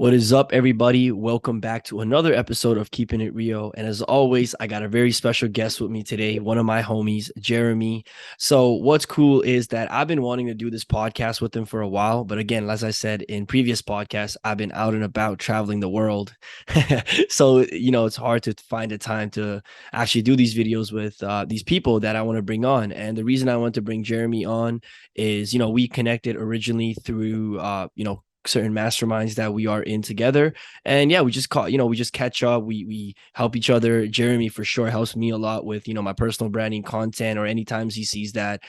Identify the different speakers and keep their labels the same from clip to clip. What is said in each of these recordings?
Speaker 1: What is up, everybody? Welcome back to another episode of Keeping It Real. And as always, I got a very special guest with me today, one of my homies, Jeremy. So, what's cool is that I've been wanting to do this podcast with him for a while. But again, as I said in previous podcasts, I've been out and about traveling the world. So, it's hard to find a time to actually do these videos with these people that I want to bring on. And the reason I want to bring Jeremy on is, we connected originally through, certain masterminds that we are in together. And yeah, we just call, we just catch up. We help each other. Jeremy for sure helps me a lot with, my personal branding content, or any times he sees that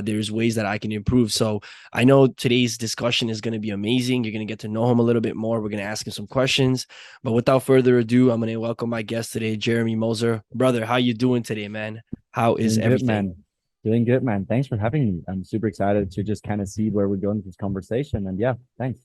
Speaker 1: there's ways that I can improve. So I know today's discussion is going to be amazing. You're going to get to know him a little bit more. We're going to ask him some questions. But without further ado, I'm going to welcome my guest today, Jeremy Moser. Brother, how you doing today, man? How is
Speaker 2: Doing good,
Speaker 1: everything?
Speaker 2: man. Doing good, man. Thanks for having me. I'm super excited to just kind of see where we're going with this conversation. And yeah, thanks.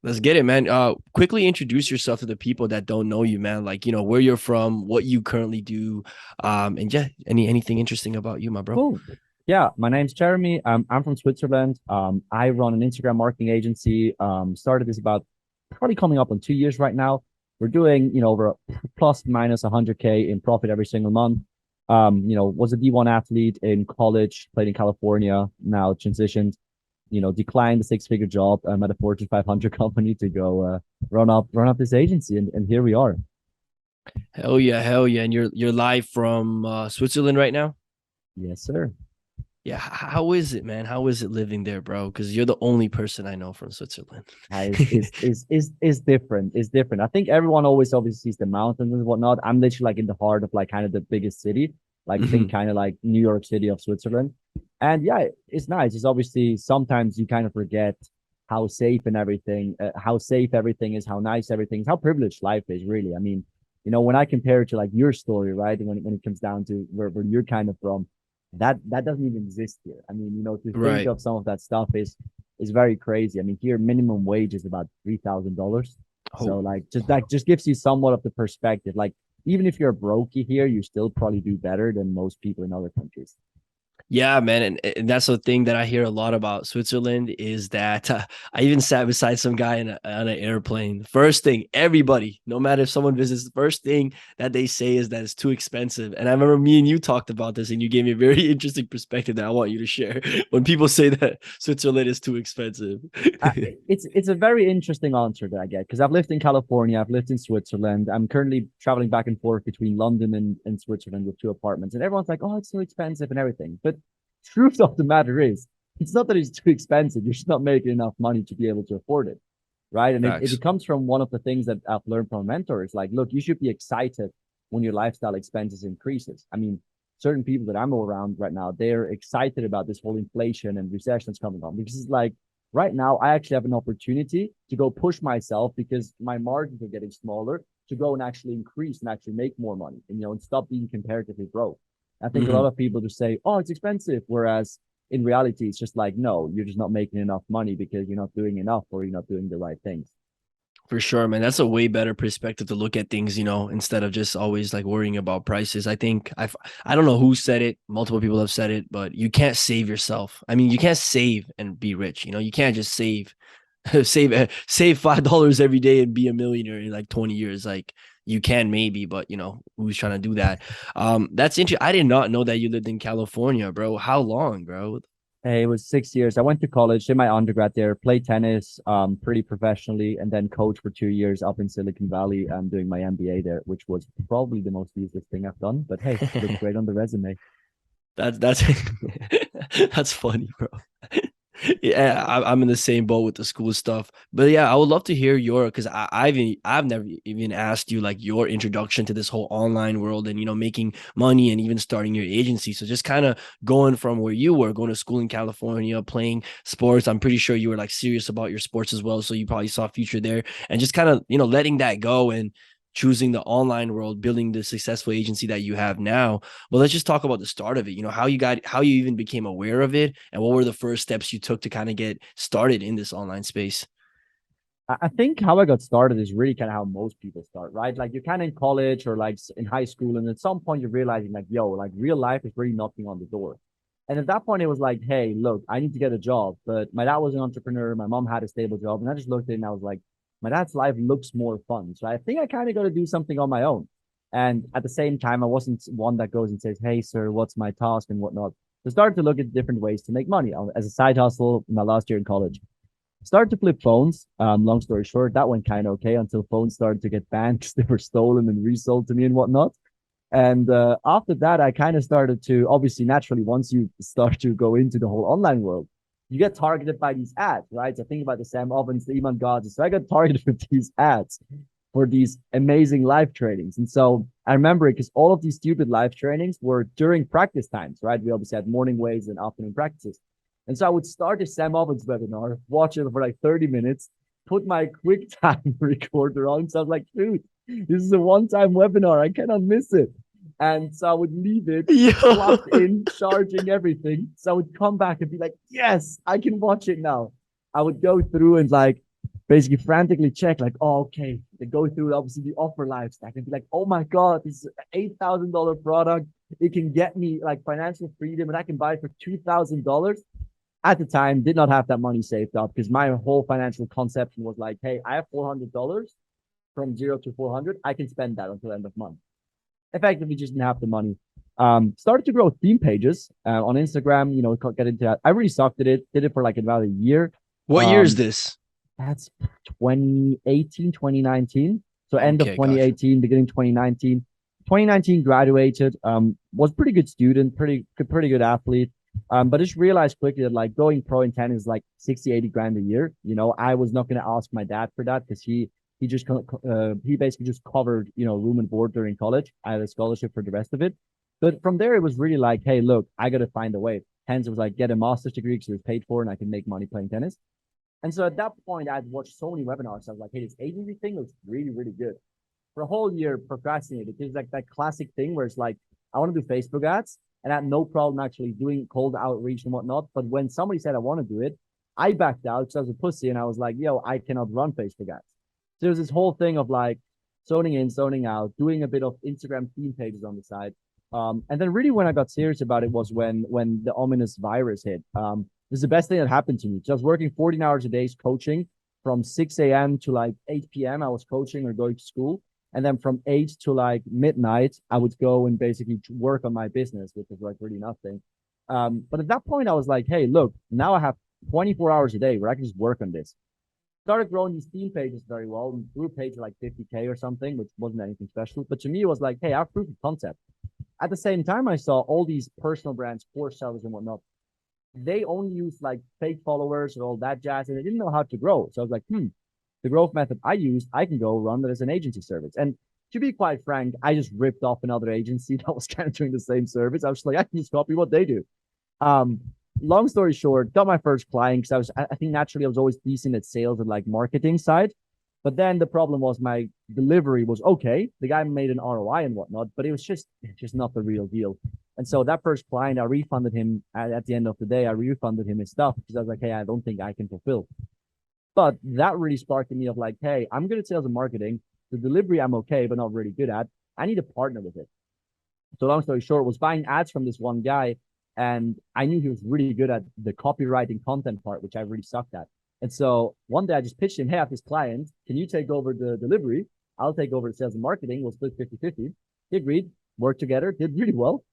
Speaker 1: Let's get it, man. Quickly introduce yourself to the people that don't know you, man. Like, where you're from, what you currently do, and yeah, anything interesting about you, my bro.
Speaker 2: Cool. Yeah, my name's Jeremy. I'm from Switzerland. I run an Instagram marketing agency. Started this about probably coming up on 2 years right now. We're doing, over plus minus 100K in profit every single month. Was a D1 athlete in college, played in California, now transitioned, declined the six-figure job at a Fortune 500 company to go run up this agency, and here we are.
Speaker 1: Hell yeah, hell yeah. And you're live from Switzerland right now?
Speaker 2: Yes, sir.
Speaker 1: Yeah. How is it, man? How is it living there, bro? Because you're the only person I know from Switzerland.
Speaker 2: Is different. Is different. I think everyone always obviously sees the mountains and whatnot. I'm literally like in the heart of like kind of the biggest city, like think
Speaker 1: Mhm.
Speaker 2: kind of like New York City of Switzerland. And yeah, it's nice. It's obviously sometimes you kind of forget how safe everything is, how nice everything is, how privileged life is really. I mean, when I compare it to like your story, right? When it comes down to where you're kind of from, that doesn't even exist here. I mean, to think
Speaker 1: Right.
Speaker 2: of some of that stuff is very crazy. I mean, here minimum wage is about $3,000.
Speaker 1: Oh.
Speaker 2: So like just gives you somewhat of the perspective. Like even if you're a brokey here, you still probably do better than most people in other countries.
Speaker 1: Yeah, man, and that's the thing that I hear a lot about Switzerland is that I even sat beside some guy on an airplane. First thing, everybody, no matter if someone visits, the first thing that they say is that it's too expensive. And I remember me and you talked about this, and you gave me a very interesting perspective that I want you to share. When people say that Switzerland is too expensive.
Speaker 2: It's a very interesting answer that I get because I've lived in California, I've lived in Switzerland. I'm currently traveling back and forth between London and Switzerland with two apartments, and everyone's like, "Oh, it's so expensive and everything." But truth of the matter is, it's not that it's too expensive. You're just not making enough money to be able to afford it, right? And it
Speaker 1: Facts.
Speaker 2: comes from one of the things that I've learned from a mentor. Is like, look, you should be excited when your lifestyle expenses increases. I mean, certain people that I'm around right now, they're excited about this whole inflation and recessions coming on because it's like right now I actually have an opportunity to go push myself because my margins are getting smaller to go and actually increase and actually make more money and stop being comparatively broke. I think a lot
Speaker 1: Mhm.
Speaker 2: of people just say, oh, it's expensive. Whereas in reality, it's just like, no, you're just not making enough money because you're not doing enough or you're not doing the right things.
Speaker 1: For sure, man. That's a way better perspective to look at things, instead of just always like worrying about prices. I think I don't know who said it. Multiple people have said it, but you can't save yourself. I mean, you can't save and be rich. You can't just save save $5 every day and be a millionaire in like 20 years. Like you can maybe, but who's trying to do that? That's interesting. I did not know that you lived in California, bro. How long, bro?
Speaker 2: Hey, it was 6 years. I went to college, did my undergrad there, played tennis pretty professionally, and then coached for 2 years up in Silicon Valley. Doing my MBA there, which was probably the most useless thing I've done. But hey, looks great on the resume.
Speaker 1: That's that's funny, bro. Yeah, I'm in the same boat with the school stuff. But yeah, I would love to hear your because I've never even asked you like your introduction to this whole online world and making money and even starting your agency. So just kind of going from where you were going to school in California, playing sports. I'm pretty sure you were like serious about your sports as well. So you probably saw a future there and just kind of letting that go and choosing the online world, building the successful agency that you have now. Well, let's just talk about the start of it. How you even became aware of it, and what were the first steps you took to kind of get started in this online space.
Speaker 2: I think how I got started is really kind of how most people start, right? Like you're kind of in college or like in high school, and at some point you're realizing like, yo, like real life is really knocking on the door. And at that point, it was like, hey, look, I need to get a job. But my dad was an entrepreneur. My mom had a stable job. And I just looked at it and I was like, my dad's life looks more fun. So I think I kind of got to do something on my own. And at the same time, I wasn't one that goes and says, "Hey, sir, what's my task and whatnot." So started to look at different ways to make money as a side hustle in my last year in college. Started to flip phones. Long story short, that went kind of okay until phones started to get banned because they were stolen and resold to me and whatnot. And after that, I kind of started to obviously naturally, once you start to go into the whole online world, you get targeted by these ads, right? So think about the Sam Ovens, the Iman Gods. So I got targeted with these ads for these amazing live trainings. And so I remember it because all of these stupid live trainings were during practice times, right? We obviously had morning waves and afternoon practices. And so I would start a Sam Ovens webinar, watch it for like 30 minutes, put my QuickTime recorder on. So I was like, dude, this is a one-time webinar. I cannot miss it. And so I would leave it
Speaker 1: Yo.
Speaker 2: plugged in, charging everything. So I would come back and be like, yes, I can watch it now. I would go through and like basically frantically check, like, oh, okay. They go through obviously the offer live stack and be like, oh my God, this is an $8,000 product. It can get me like financial freedom and I can buy it for $2,000. At the time, did not have that money saved up because my whole financial conception was like, hey, I have $400 from 0 to 400. I can spend that until the end of month. Effectively just didn't have the money. Started to grow theme pages on Instagram, get into that. I really sucked at it, did it for like about a year.
Speaker 1: What year is
Speaker 2: Um,
Speaker 1: this?
Speaker 2: that's 2018, 2019. So end of
Speaker 1: Okay, gotcha.
Speaker 2: 2018, beginning 2019. 2019 graduated, was pretty good student, pretty good athlete. But I just realized quickly that like going pro in tennis is like 60, 80 grand a year. I was not going to ask my dad for that because he basically just covered, room and board during college. I had a scholarship for the rest of it. But from there, it was really like, hey, look, I got to find a way. Hence, it was like get a master's degree because it was paid for and I can make money playing tennis. And so at that point, I'd watched so many webinars. I was like, hey, this agency thing looks really, really good. For a whole year, procrastinated. It's like that classic thing where it's like, I want to do Facebook ads and I had no problem actually doing cold outreach and whatnot. But when somebody said I want to do it, I backed out because I was a pussy and I was like, yo, I cannot run Facebook ads. So there's this whole thing of like zoning in, zoning out, doing a bit of Instagram theme pages on the side. And then really when I got serious about it was when the ominous virus hit. This is the best thing that happened to me. Just working 14 hours a day coaching from 6 a.m. to like 8 p.m. I was coaching or going to school. And then from 8 to like midnight, I would go and basically work on my business, which was like really nothing. But at that point, I was like, hey, look, now I have 24 hours a day where I can just work on this. Started growing these theme pages very well and grew a page like 50K or something, which wasn't anything special. But to me, it was like, hey, I have proof of concept. At the same time, I saw all these personal brands, course sellers and whatnot. They only use like fake followers and all that jazz, and they didn't know how to grow. So I was like, the growth method I used, I can go run that as an agency service. And to be quite frank, I just ripped off another agency that was kind of doing the same service. I was just like, I can just copy what they do. Um, Long story short, got my first client because I think naturally I was always decent at sales and like marketing side. But then the problem was my delivery was okay. The guy made an ROI and whatnot, but it was just not the real deal. And so that first client, I refunded him at the end of the day. I refunded him his stuff because I was like, hey, I don't think I can fulfill. But that really sparked in me of like, hey, I'm good at sales and marketing. The delivery I'm okay, but not really good at. I need a partner with it. So long story short, was buying ads from this one guy, and I knew he was really good at the copywriting content part, which I really sucked at. And so one day I just pitched him, hey, I have this client. Can you take over the delivery? I'll take over the sales and marketing. We'll split 50-50. He agreed, worked together, did really well.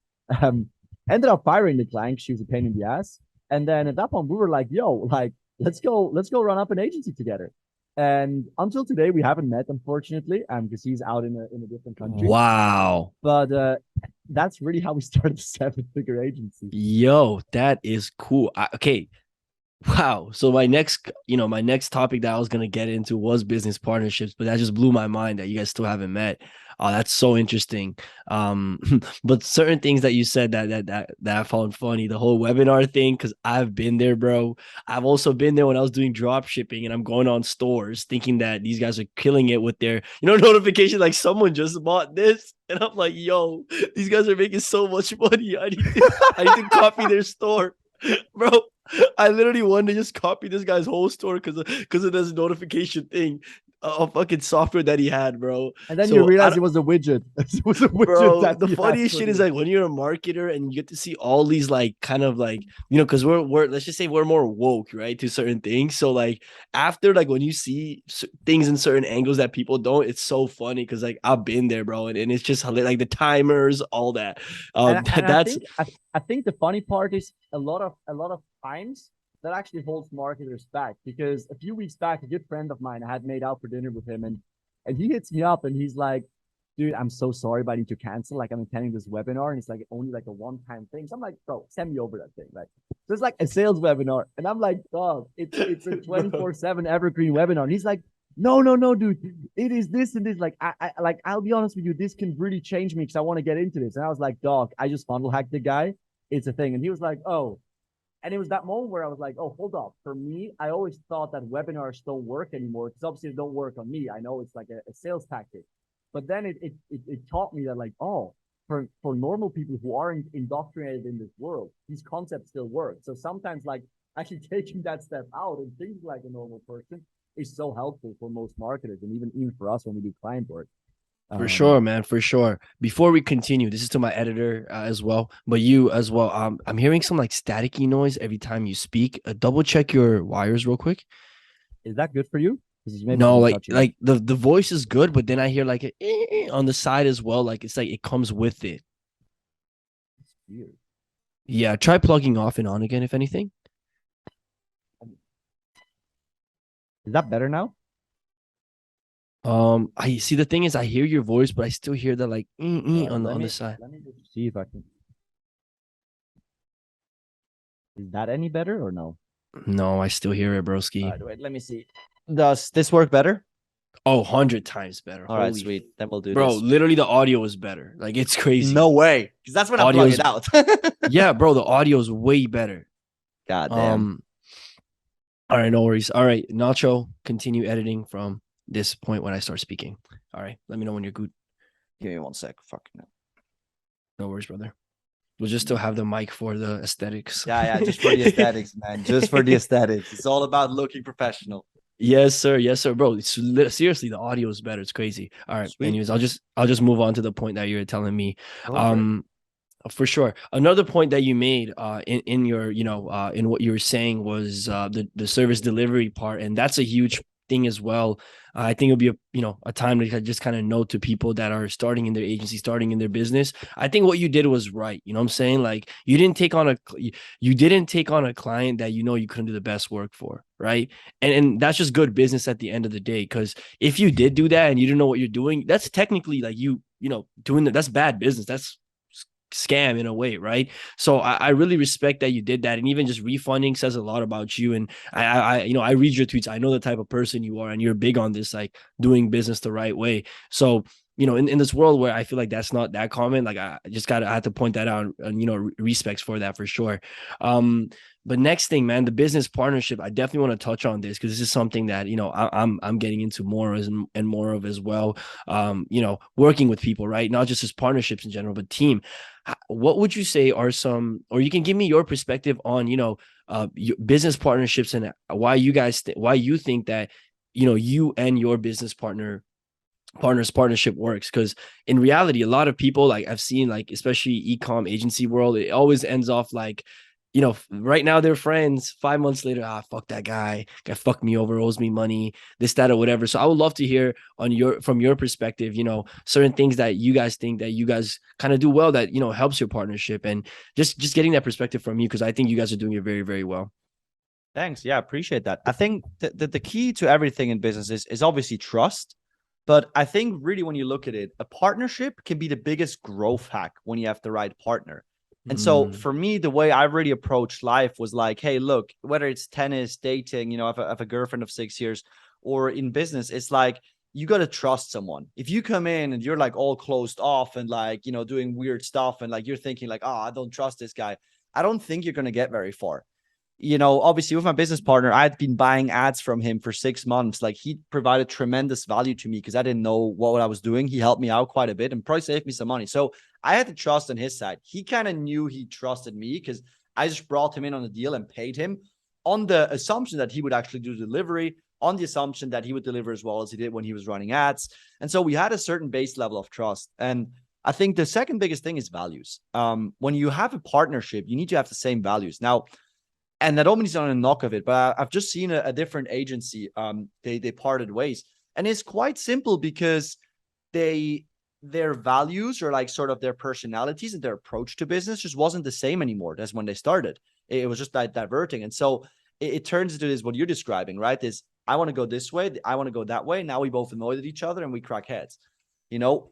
Speaker 2: Um, Ended up firing the client. She was a pain in the ass. And then at that point, we were like, yo, like, let's go run up an agency together. And until today, we haven't met, unfortunately, because he's out in a different country.
Speaker 1: Wow.
Speaker 2: But that's really how we started the seven-figure agency.
Speaker 1: Yo, that is cool. Okay. Wow. So my next topic that I was gonna get into was business partnerships, but that just blew my mind that you guys still haven't met. Oh, that's so interesting. Um, but certain things that you said that I found funny, the whole webinar thing, because I've been there, bro. I've also been there when I was doing drop shipping and I'm going on stores thinking that these guys are killing it with their, notification like someone just bought this. And I'm like, yo, these guys are making so much money. I need to copy their store. Bro, I literally wanted to just copy this guy's whole store because of this notification thing. a fucking software that he had, bro.
Speaker 2: And then you
Speaker 1: So
Speaker 2: realize it was a widget. It was a widget
Speaker 1: bro,
Speaker 2: that
Speaker 1: the
Speaker 2: he had
Speaker 1: funniest
Speaker 2: put
Speaker 1: shit is
Speaker 2: in.
Speaker 1: like when you're a marketer and you get to see all these like kind of like, because we're let's just say we're more woke, right, to certain things. So like after like when you see things in certain angles that people don't, it's so funny because like I've been there, bro, and it's just like the timers, all that.
Speaker 2: And I
Speaker 1: That's
Speaker 2: think I think the funny part is a lot of times that actually holds marketers back, because a few weeks back, a good friend of mine, I had made out for dinner with him, and he hits me up and he's like, dude, I'm so sorry, but I need to cancel. Like, I'm attending this webinar and it's like only like a one-time thing. So I'm like, bro, send me over that thing. Like, so it's like a sales webinar. And I'm like, dog, it's a 24/7 evergreen webinar. And he's like, no, no, no, dude. It is this and this. Like, I'll be honest with you, this can really change me because I want to get into this. And I was like, dog, I just funnel hacked the guy. It's a thing. And he was like, oh. And it was that moment where I was like, oh, hold up. For me, I always thought that webinars don't work anymore because obviously they don't work on me. I know it's like a sales tactic. But then it taught me that, like, oh, for normal people who aren't indoctrinated in this world, these concepts still work. So sometimes, like, actually taking that step out and thinking like a normal person is so helpful for most marketers, and even for us when we do client work.
Speaker 1: for
Speaker 2: Um,
Speaker 1: sure, man, for sure. Before we continue, this is to my editor as well, but you as well. I'm hearing some like staticky noise every time you speak. Double check your wires real quick.
Speaker 2: is that good for you? Because maybe it's
Speaker 1: No,
Speaker 2: me
Speaker 1: like
Speaker 2: touching it.
Speaker 1: like the voice is good, but then I hear like on the side as well. Like it's like it comes with it.
Speaker 2: It's weird.
Speaker 1: Yeah, try plugging off and on again if anything.
Speaker 2: Is that better now?
Speaker 1: I see the thing is I hear your voice, but I still hear that like
Speaker 2: All right,
Speaker 1: on the
Speaker 2: let
Speaker 1: on the
Speaker 2: me
Speaker 1: side.
Speaker 2: let me just see if I can. Is that any better or no?
Speaker 1: No, I still hear it,
Speaker 2: All
Speaker 1: broski.
Speaker 2: right, wait, let me see. Does this work better?
Speaker 1: Oh, 100 times better.
Speaker 2: All right,
Speaker 1: Holy
Speaker 2: sweet. Then we'll do
Speaker 1: bro,
Speaker 2: this.
Speaker 1: literally the audio is better. Like it's
Speaker 2: No
Speaker 1: crazy.
Speaker 2: way, because that's when I plug
Speaker 1: Audio's
Speaker 2: it out.
Speaker 1: yeah, bro, the audio is way better.
Speaker 2: God damn.
Speaker 1: Um, all right, no worries. All right, Nacho, continue editing from this point when I start speaking. All right, let me know when you're good.
Speaker 2: Give me one sec. Fuck no.
Speaker 1: No worries, brother. We'll just still have the mic for the aesthetics.
Speaker 2: Yeah, just for the aesthetics, man. Just for the aesthetics. It's all about looking professional.
Speaker 1: Yes, sir. Yes, sir, bro. Seriously, the audio is better. It's crazy. All right.
Speaker 2: Sweet.
Speaker 1: Anyways, I'll just move on to the point that you're telling me.
Speaker 2: Go for it.
Speaker 1: Um, for sure. Another point that you made in your in what you were saying was the service delivery part, and that's a huge thing as well. I think it'll be a time to just kind of note to people that are starting in their agency, starting in their business. I think what you did was right. You know what I'm saying? Like you didn't take on a client that you couldn't do the best work for, right? And that's just good business at the end of the day. Because if you did do that and you didn't know what you're doing, that's technically like doing that. That's bad business. That's scam in a way, right? So I really respect that you did that, and even just refunding says a lot about you. And I read your tweets. I know the type of person you are, and you're big on this, like doing business the right way. So in this world where I feel like that's not that common, like I have to point that out, and respects for that for sure. But next thing, man, the business partnership, I definitely want to touch on this because this is something that I'm getting into more and more of as well. Working with people, right? Not just as partnerships in general, but team. What would you say are some, or you can give me your perspective on business partnerships and why why you think that you and your business partnership works? Because in reality, a lot of people, like I've seen, like especially e-com agency world, it always ends off like right now they're friends. 5 months later, fuck that guy fucked me over, owes me money, this, that, or whatever. So I would love to hear from your perspective, certain things that you guys think that you guys kind of do well that helps your partnership, and just getting that perspective from you, because I think you guys are doing it very, very well.
Speaker 2: Thanks. Yeah, appreciate that. I think that the key to everything in business is obviously trust. But I think really when you look at it, a partnership can be the biggest growth hack when you have the right partner. And so
Speaker 1: Mm.
Speaker 2: for me, the way I really approached life was like, hey, look, whether it's tennis, dating, I have a girlfriend of 6 years, or in business, it's like, you got to trust someone. If you come in and you're like all closed off and like, doing weird stuff and like you're thinking like, oh, I don't trust this guy, I don't think you're going to get very far. Obviously with my business partner, I had been buying ads from him for 6 months. Like, he provided tremendous value to me because I didn't know what I was doing. He helped me out quite a bit and probably saved me some money. So I had to trust on his side. He kind of knew he trusted me because I just brought him in on the deal and paid him on the assumption that he would actually do delivery, on the assumption that he would deliver as well as he did when he was running ads. And so we had a certain base level of trust. And I think the second biggest thing is values. When you have a partnership, you need to have the same values. Now, and I don't mean it's on a knock of it, but I've just seen a different agency. They parted ways. And it's quite simple because their values or like sort of their personalities and their approach to business just wasn't the same anymore as when they started. It was just like diverting. And so it turns into this, what you're describing, right? Is I want to go this way, I want to go that way. Now we both annoyed at each other and we crack heads.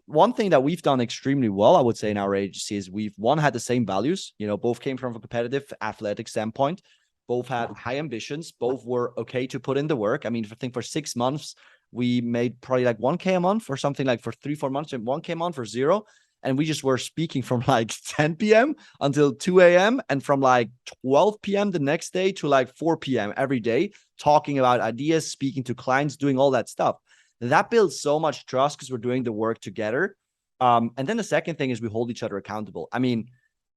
Speaker 2: One thing that we've done extremely well, I would say, in our agency is we've had the same values. Both came from a competitive athletic standpoint. Both had high ambitions. Both were okay to put in the work. I mean, I think for 6 months, we made probably like 1K a month or something, like for 3-4 months, 1K a month for zero. And we just were speaking from like 10 p.m. until 2 a.m. and from like 12 p.m. the next day to like 4 p.m. every day, talking about ideas, speaking to clients, doing all that stuff. That builds so much trust because we're doing the work together. And then the second thing is we hold each other accountable. I mean,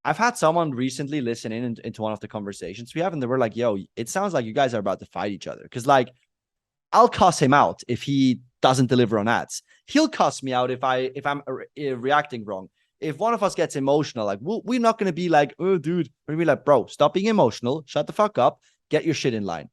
Speaker 2: I've had someone recently listen into one of the conversations we have, and they were like, yo, it sounds like you guys are about to fight each other. Because like, I'll cuss him out if he doesn't deliver on ads. He'll cuss me out if I'm reacting wrong. If one of us gets emotional, like we're not going to be like, oh, dude, we're going to be like, bro, stop being emotional. Shut the fuck up. Get your shit in line,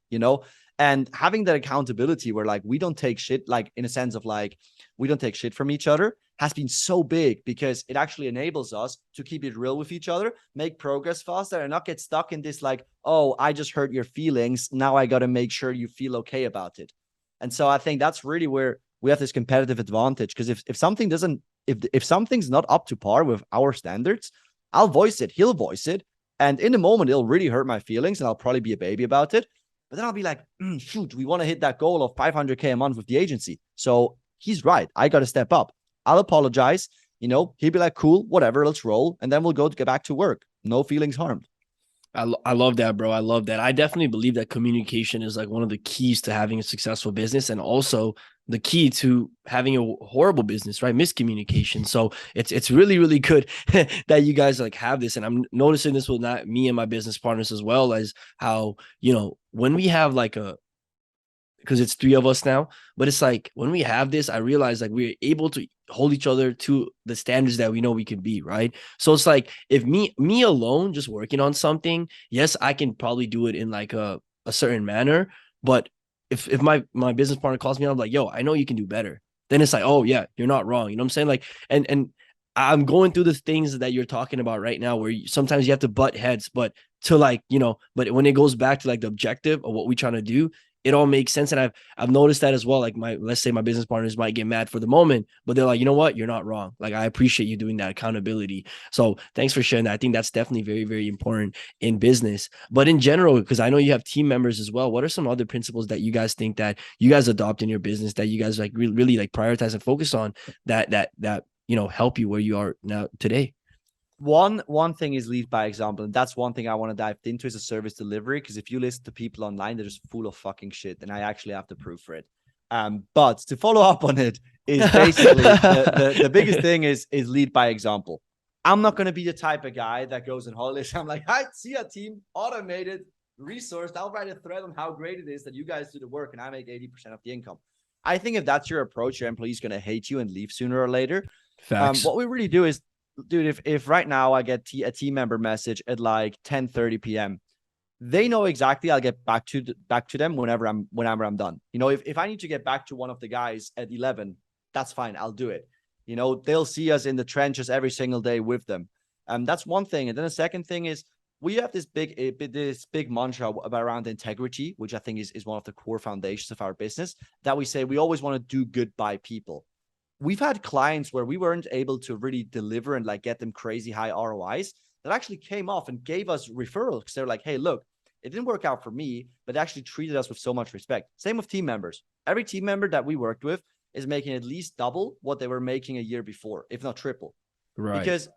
Speaker 2: And having that accountability where like we don't take shit, like in a sense of like we don't take shit from each other, has been so big because it actually enables us to keep it real with each other, make progress faster, and not get stuck in this like, oh, I just hurt your feelings. Now I got to make sure you feel okay about it. And so I think that's really where we have this competitive advantage. Because if something doesn't, if something's not up to par with our standards, I'll voice it. He'll voice it. And in the moment, it'll really hurt my feelings and I'll probably be a baby about it. But then I'll be like, shoot, we want to hit that goal of 500K a month with the agency. So he's right. I got to step up. I'll apologize. He'll be like, cool, whatever, let's roll. And then we'll get back to work. No feelings harmed.
Speaker 1: I love that, bro. I love that. I definitely believe that communication is like one of the keys to having a successful business and also the key to having a horrible business, right? Miscommunication. So it's really, really good that you guys like have this. And I'm noticing this with not me and my business partners as well, as how, when we have like because it's 3 of us now, but it's like when we have this, I realize like we're able to hold each other to the standards that we know we can be, right? So it's like if me alone just working on something, yes, I can probably do it in like a certain manner, but if my business partner calls me, I'm like, yo, I know you can do better. Then it's like, oh yeah, you're not wrong. You know what I'm saying? Like, and I'm going through the things that you're talking about right now, where sometimes you have to butt heads, but to like, but when it goes back to like the objective of what we're trying to do, it all makes sense. And I've noticed that as well. Like let's say my business partners might get mad for the moment, but they're like, you know what? You're not wrong. Like, I appreciate you doing that accountability. So thanks for sharing that. I think that's definitely very, very important in business, but in general, because I know you have team members as well. What are some other principles that you guys think that you guys adopt in your business that you guys like really like prioritize and focus on that help you where you are now today?
Speaker 2: One thing is lead by example, and that's one thing I want to dive into is a service delivery. Because if you listen to people online, they're just full of fucking shit, and I actually have to prove for it. But to follow up on it is basically the biggest thing is lead by example. I'm not going to be the type of guy that goes on holidays. I'm like, I see a team automated, resourced. I'll write a thread on how great it is that you guys do the work, and I make 80% of the income. I think if that's your approach, your employee's going to hate you and leave sooner or later.
Speaker 1: Facts.
Speaker 2: What we really do is, dude, if right now I get a team member message at like 10:30 p.m., they know exactly I'll get back to them whenever I'm done. If I need to get back to one of the guys at 11, that's fine. I'll do it. They'll see us in the trenches every single day with them. That's one thing. And then the second thing is we have this big mantra around integrity, which I think is one of the core foundations of our business, that we say we always want to do good by people. We've had clients where we weren't able to really deliver and like get them crazy high ROIs that actually came off and gave us referrals because they're like, hey, look, it didn't work out for me, but they actually treated us with so much respect. Same with team members. Every team member that we worked with is making at least double what they were making a year before, if not triple. Right. Because,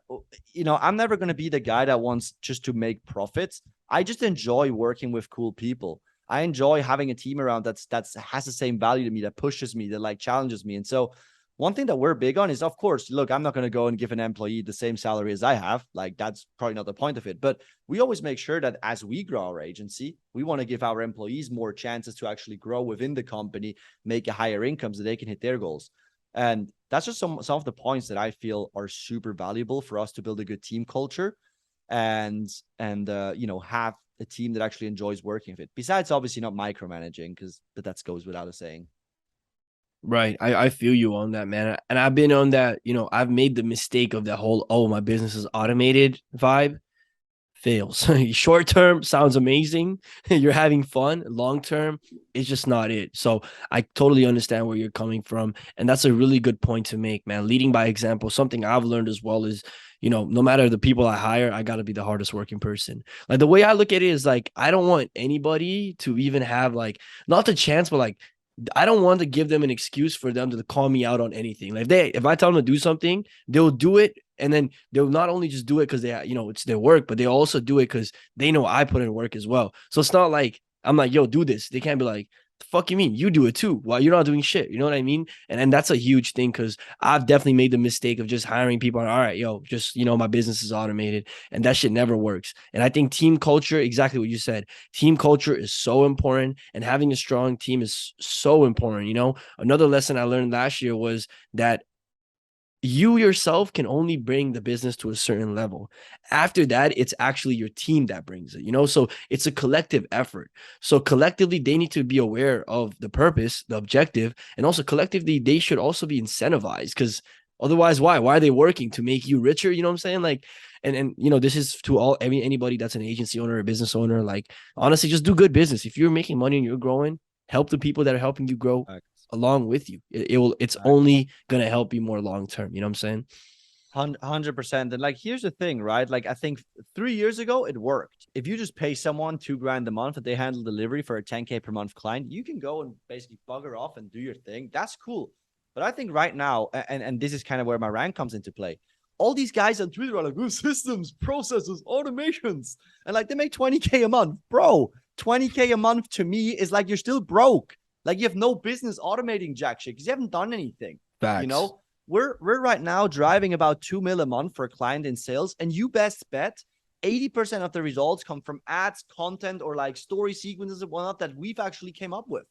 Speaker 2: I'm never going to be the guy that wants just to make profits. I just enjoy working with cool people. I enjoy having a team around that has the same value to me, that pushes me, that like challenges me. And so
Speaker 3: one thing that we're big on is, of course, look, I'm not going to go and give an employee the same salary as I have. Like, that's probably not the point of it. But we always make sure that as we grow our agency, we want to give our employees more chances to actually grow within the company, make a higher income so they can hit their goals. And that's just some of the points that I feel are super valuable for us to build a good team culture and have a team that actually enjoys working with it. Besides, obviously, not micromanaging, but that goes without a saying.
Speaker 1: Right. I feel you on that, man. And I've been on that, I've made the mistake of that whole, oh, my business is automated vibe. Fails. Short term sounds amazing. You're having fun. Long term, it's just not it. So I totally understand where you're coming from. And that's a really good point to make, man. Leading by example, something I've learned as well is, no matter the people I hire, I got to be the hardest working person. Like the way I look at it is like, I don't want anybody to even have like, not the chance, but like, I don't want to give them an excuse for them to call me out on anything. Like if I tell them to do something, they'll do it. And then they'll not only just do it because it's their work, but they also do it because they know I put in work as well. So it's not like I'm like, yo, do this. They can't be like, the fuck you mean? You do it too. Well, you're not doing shit. You know what I mean? And that's a huge thing because I've definitely made the mistake of just hiring people. All right, yo, just my business is automated, and that shit never works. And I think team culture, exactly what you said, team culture is so important, and having a strong team is so important. Another lesson I learned last year was that you yourself can only bring the business to a certain level. After that, it's actually your team that brings it, so it's a collective effort. So collectively, they need to be aware of the purpose, the objective, and also collectively, they should also be incentivized because otherwise, why are they working to make you richer? You know what I'm saying? Like, and this is to anybody that's an agency owner or a business owner. Like, honestly, just do good business. If you're making money and you're growing, help the people that are helping you grow along with you. It's only gonna help you more long term. You know what I'm saying?
Speaker 3: 100%. And like, here's the thing, right? Like, I think 3 years ago it worked. If you just pay someone $2,000 a month and they handle delivery for a 10K per month client, you can go and basically bugger off and do your thing. That's cool. But I think right now, and this is kind of where my rank comes into play. All these guys on Twitter are like, oh, systems, processes, automations, and like they make 20K a month, bro. 20K a month to me is like you're still broke. Like, you have no business automating jack shit because you haven't done anything.
Speaker 1: Facts.
Speaker 3: We're right now driving about 2 mil a month for a client in sales, and you best bet 80% of the results come from ads, content, or like story sequences and whatnot that we've actually came up with.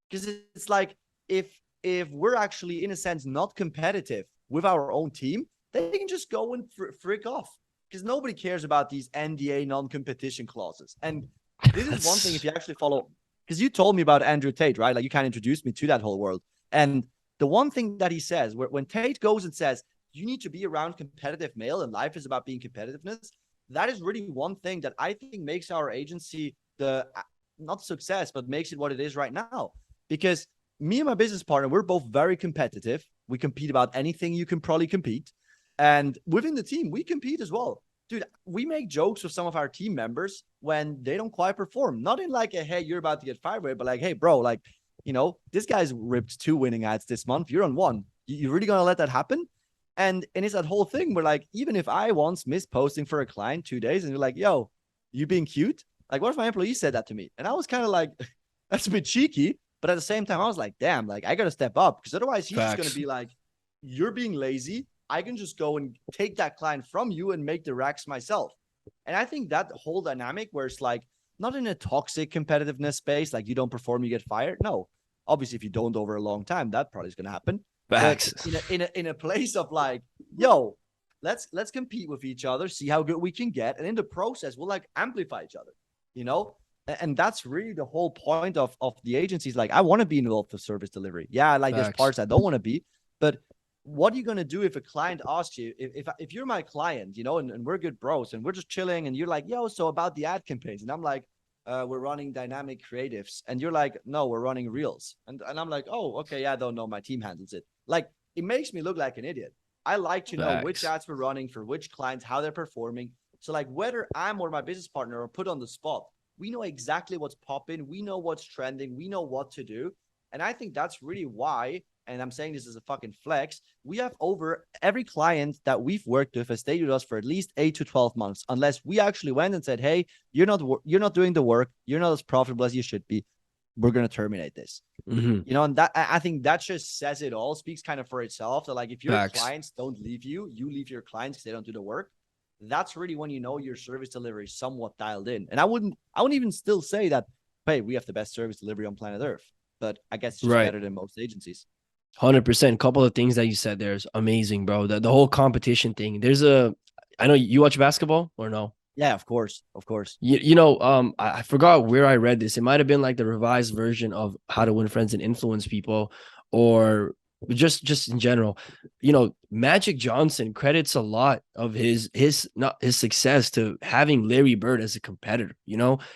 Speaker 3: Because it's like, if we're actually in a sense not competitive with our own team, they can just go and frick off because nobody cares about these NDA non-competition clauses. And this is one thing, if you actually follow, because you told me about Andrew Tate, right? Like, you kind of introduced me to that whole world. And the one thing that he says, when Tate goes and says, you need to be around competitive male and life is about being competitiveness, that is really one thing that I think makes our agency not success, but makes it what it is right now. Because me and my business partner, we're both very competitive. We compete about anything you can probably compete. And within the team, we compete as well. Dude, we make jokes with some of our team members when they don't quite perform. Not in like a, hey, you're about to get fired, but like, hey, bro, like, this guy's ripped 2 winning ads this month. You're on 1. You really going to let that happen? And it's that whole thing where, like, even if I once missed posting for a client 2 days and you're like, yo, you being cute? Like, what if my employee said that to me? And I was kind of like, that's a bit cheeky. But at the same time, I was like, damn, like, I got to step up because otherwise he's just going to be like, you're being lazy. I can just go and take that client from you and make the racks myself. And I think that whole dynamic where it's like, not in a toxic competitiveness space, like you don't perform, you get fired. No, obviously, if you don't over a long time, that probably is going to happen.
Speaker 1: Facts.
Speaker 3: But in a place of like, yo, let's compete with each other, see how good we can get, and in the process, we'll like amplify each other, And that's really the whole point of the agencies. Like, I want to be involved with service delivery. Yeah, like there's parts I don't want to be, but what are you going to do if a client asks you, if you're my client, and we're good bros and we're just chilling and you're like, yo, so about the ad campaigns. And I'm like, we're running dynamic creatives. And you're like, no, we're running reels. And I'm like, oh, okay. Yeah, I don't know. My team handles it. Like, it makes me look like an idiot. I like to know which ads we're running for which clients, how they're performing. So like, whether I'm or my business partner are put on the spot, we know exactly what's popping. We know what's trending. We know what to do. And I think that's really why, and I'm saying this as a fucking flex, we have over every client that we've worked with has stayed with us for at least 8 to 12 months, unless we actually went and said, hey, you're not doing the work. You're not as profitable as you should be. we're going to terminate this.
Speaker 1: Mhm.
Speaker 3: You know, and that, I think that just says it all, speaks kind of for itself, that like if your
Speaker 1: Facts.
Speaker 3: clients don't leave you, you leave your clients because they don't do the work. That's really when you know your service delivery is somewhat dialed in. And I wouldn't even still say that, hey, we have the best service delivery on planet Earth, but I guess it's just
Speaker 1: Right.
Speaker 3: better than most agencies.
Speaker 1: 100%. Couple of things that you said there is amazing, bro. The whole competition thing. I know you watch basketball or no?
Speaker 3: Yeah, of course. Of course.
Speaker 1: I forgot where I read this. It might have been like the revised version of How to Win Friends and Influence People, or just in general. Magic Johnson credits a lot of his success to having Larry Bird as a competitor.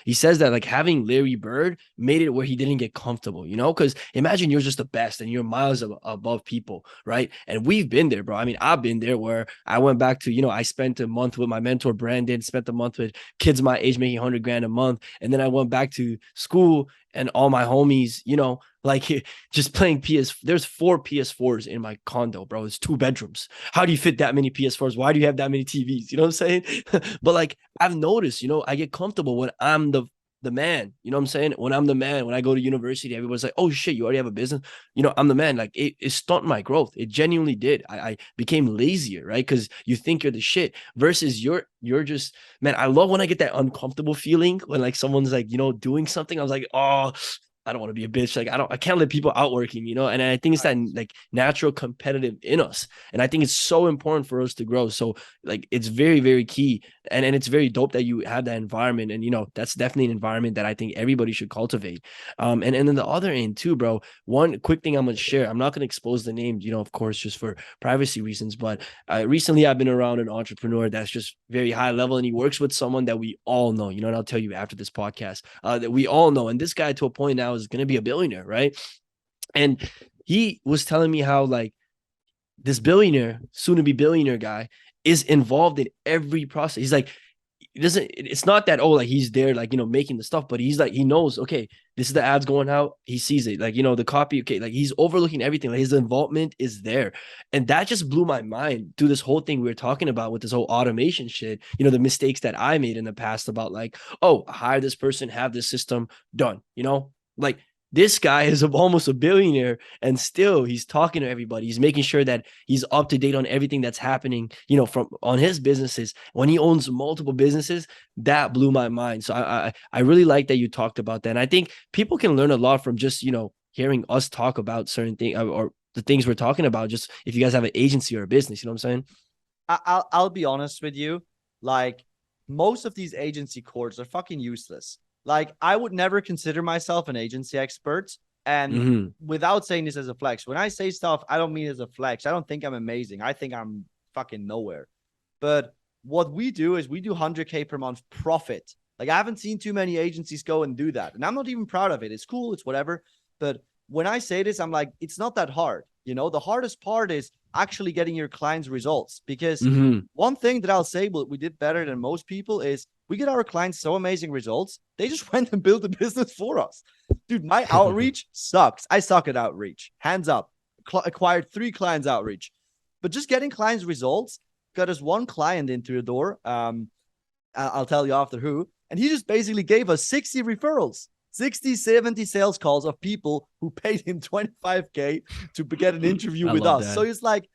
Speaker 1: He says that like having Larry Bird made it where he didn't get comfortable, because imagine you're just the best and you're miles above people, right? And we've been there, bro. I mean, I've been there where I went back to, I spent a month with my mentor Brandon, spent a month with kids my age making 100 grand a month, and then I went back to school and all my homies, like just playing there's 4 PS4s in my condo, bro. It's 2 bedrooms. How do you fit that many PS4s? Why do you have that many TVs? You know what I'm saying? But like I've noticed, I get comfortable when I'm the man. You know what I'm saying? When I'm the man, when I go to university, everybody's like, oh shit, you already have a business. I'm the man. Like it stunted my growth. It genuinely did. I became lazier, right? Because you think you're the shit versus you're just, man, I love when I get that uncomfortable feeling when like someone's like, doing something. I was like, oh, I don't want to be a bitch. Like I can't let people outwork him, and I think it's that like natural competitive in us. And I think it's so important for us to grow. So like it's very, very key. And it's very dope that you have that environment. And that's definitely an environment that I think everybody should cultivate. And then the other end too, bro. One quick thing I'm gonna share. I'm not gonna expose the name, of course, just for privacy reasons. But recently I've been around an entrepreneur that's just very high level, and he works with someone that we all know, and I'll tell you after this podcast, that we all know. And this guy to a point now is going to be a billionaire, right? And he was telling me how like this billionaire, soon to be billionaire guy is involved in every process. He's like, it's not that, like he's there, like, making the stuff, but he's like, he knows, okay, this is the ads going out. He sees it, like, the copy. Okay. Like he's overlooking everything. Like his involvement is there. And that just blew my mind through this whole thing we were talking about with this whole automation shit, the mistakes that I made in the past about like, oh, hire this person, have this system done, like this guy is almost a billionaire and still he's talking to everybody. He's making sure that he's up to date on everything that's happening, from on his businesses. When he owns multiple businesses, that blew my mind. So I really like that you talked about that. And I think people can learn a lot from just, hearing us talk about certain things or the things we're talking about. Just if you guys have an agency or a business, you know what I'm saying?
Speaker 3: I'll be honest with you. Like most of these agency courses are fucking useless. Like I would never consider myself an agency expert. And without saying this as a flex, when I say stuff, I don't mean as a flex. I don't think I'm amazing. I think I'm fucking nowhere. But what we do is we do 100K per month profit. Like I haven't seen too many agencies go and do that. And I'm not even proud of it. It's cool. It's whatever. But when I say this, I'm like, it's not that hard. The hardest part is actually getting your clients results. Because one thing that I'll say what we did better than most people is we get our clients so amazing results. They just went and built a business for us. Dude, my outreach sucks. I suck at outreach. Hands up. Acquired 3 clients outreach. But just getting clients results got us 1 client into the door. I'll tell you after who. And he just basically gave us 60 referrals. 60, 70 sales calls of people who paid him 25K to get an interview with us. That. So he's like,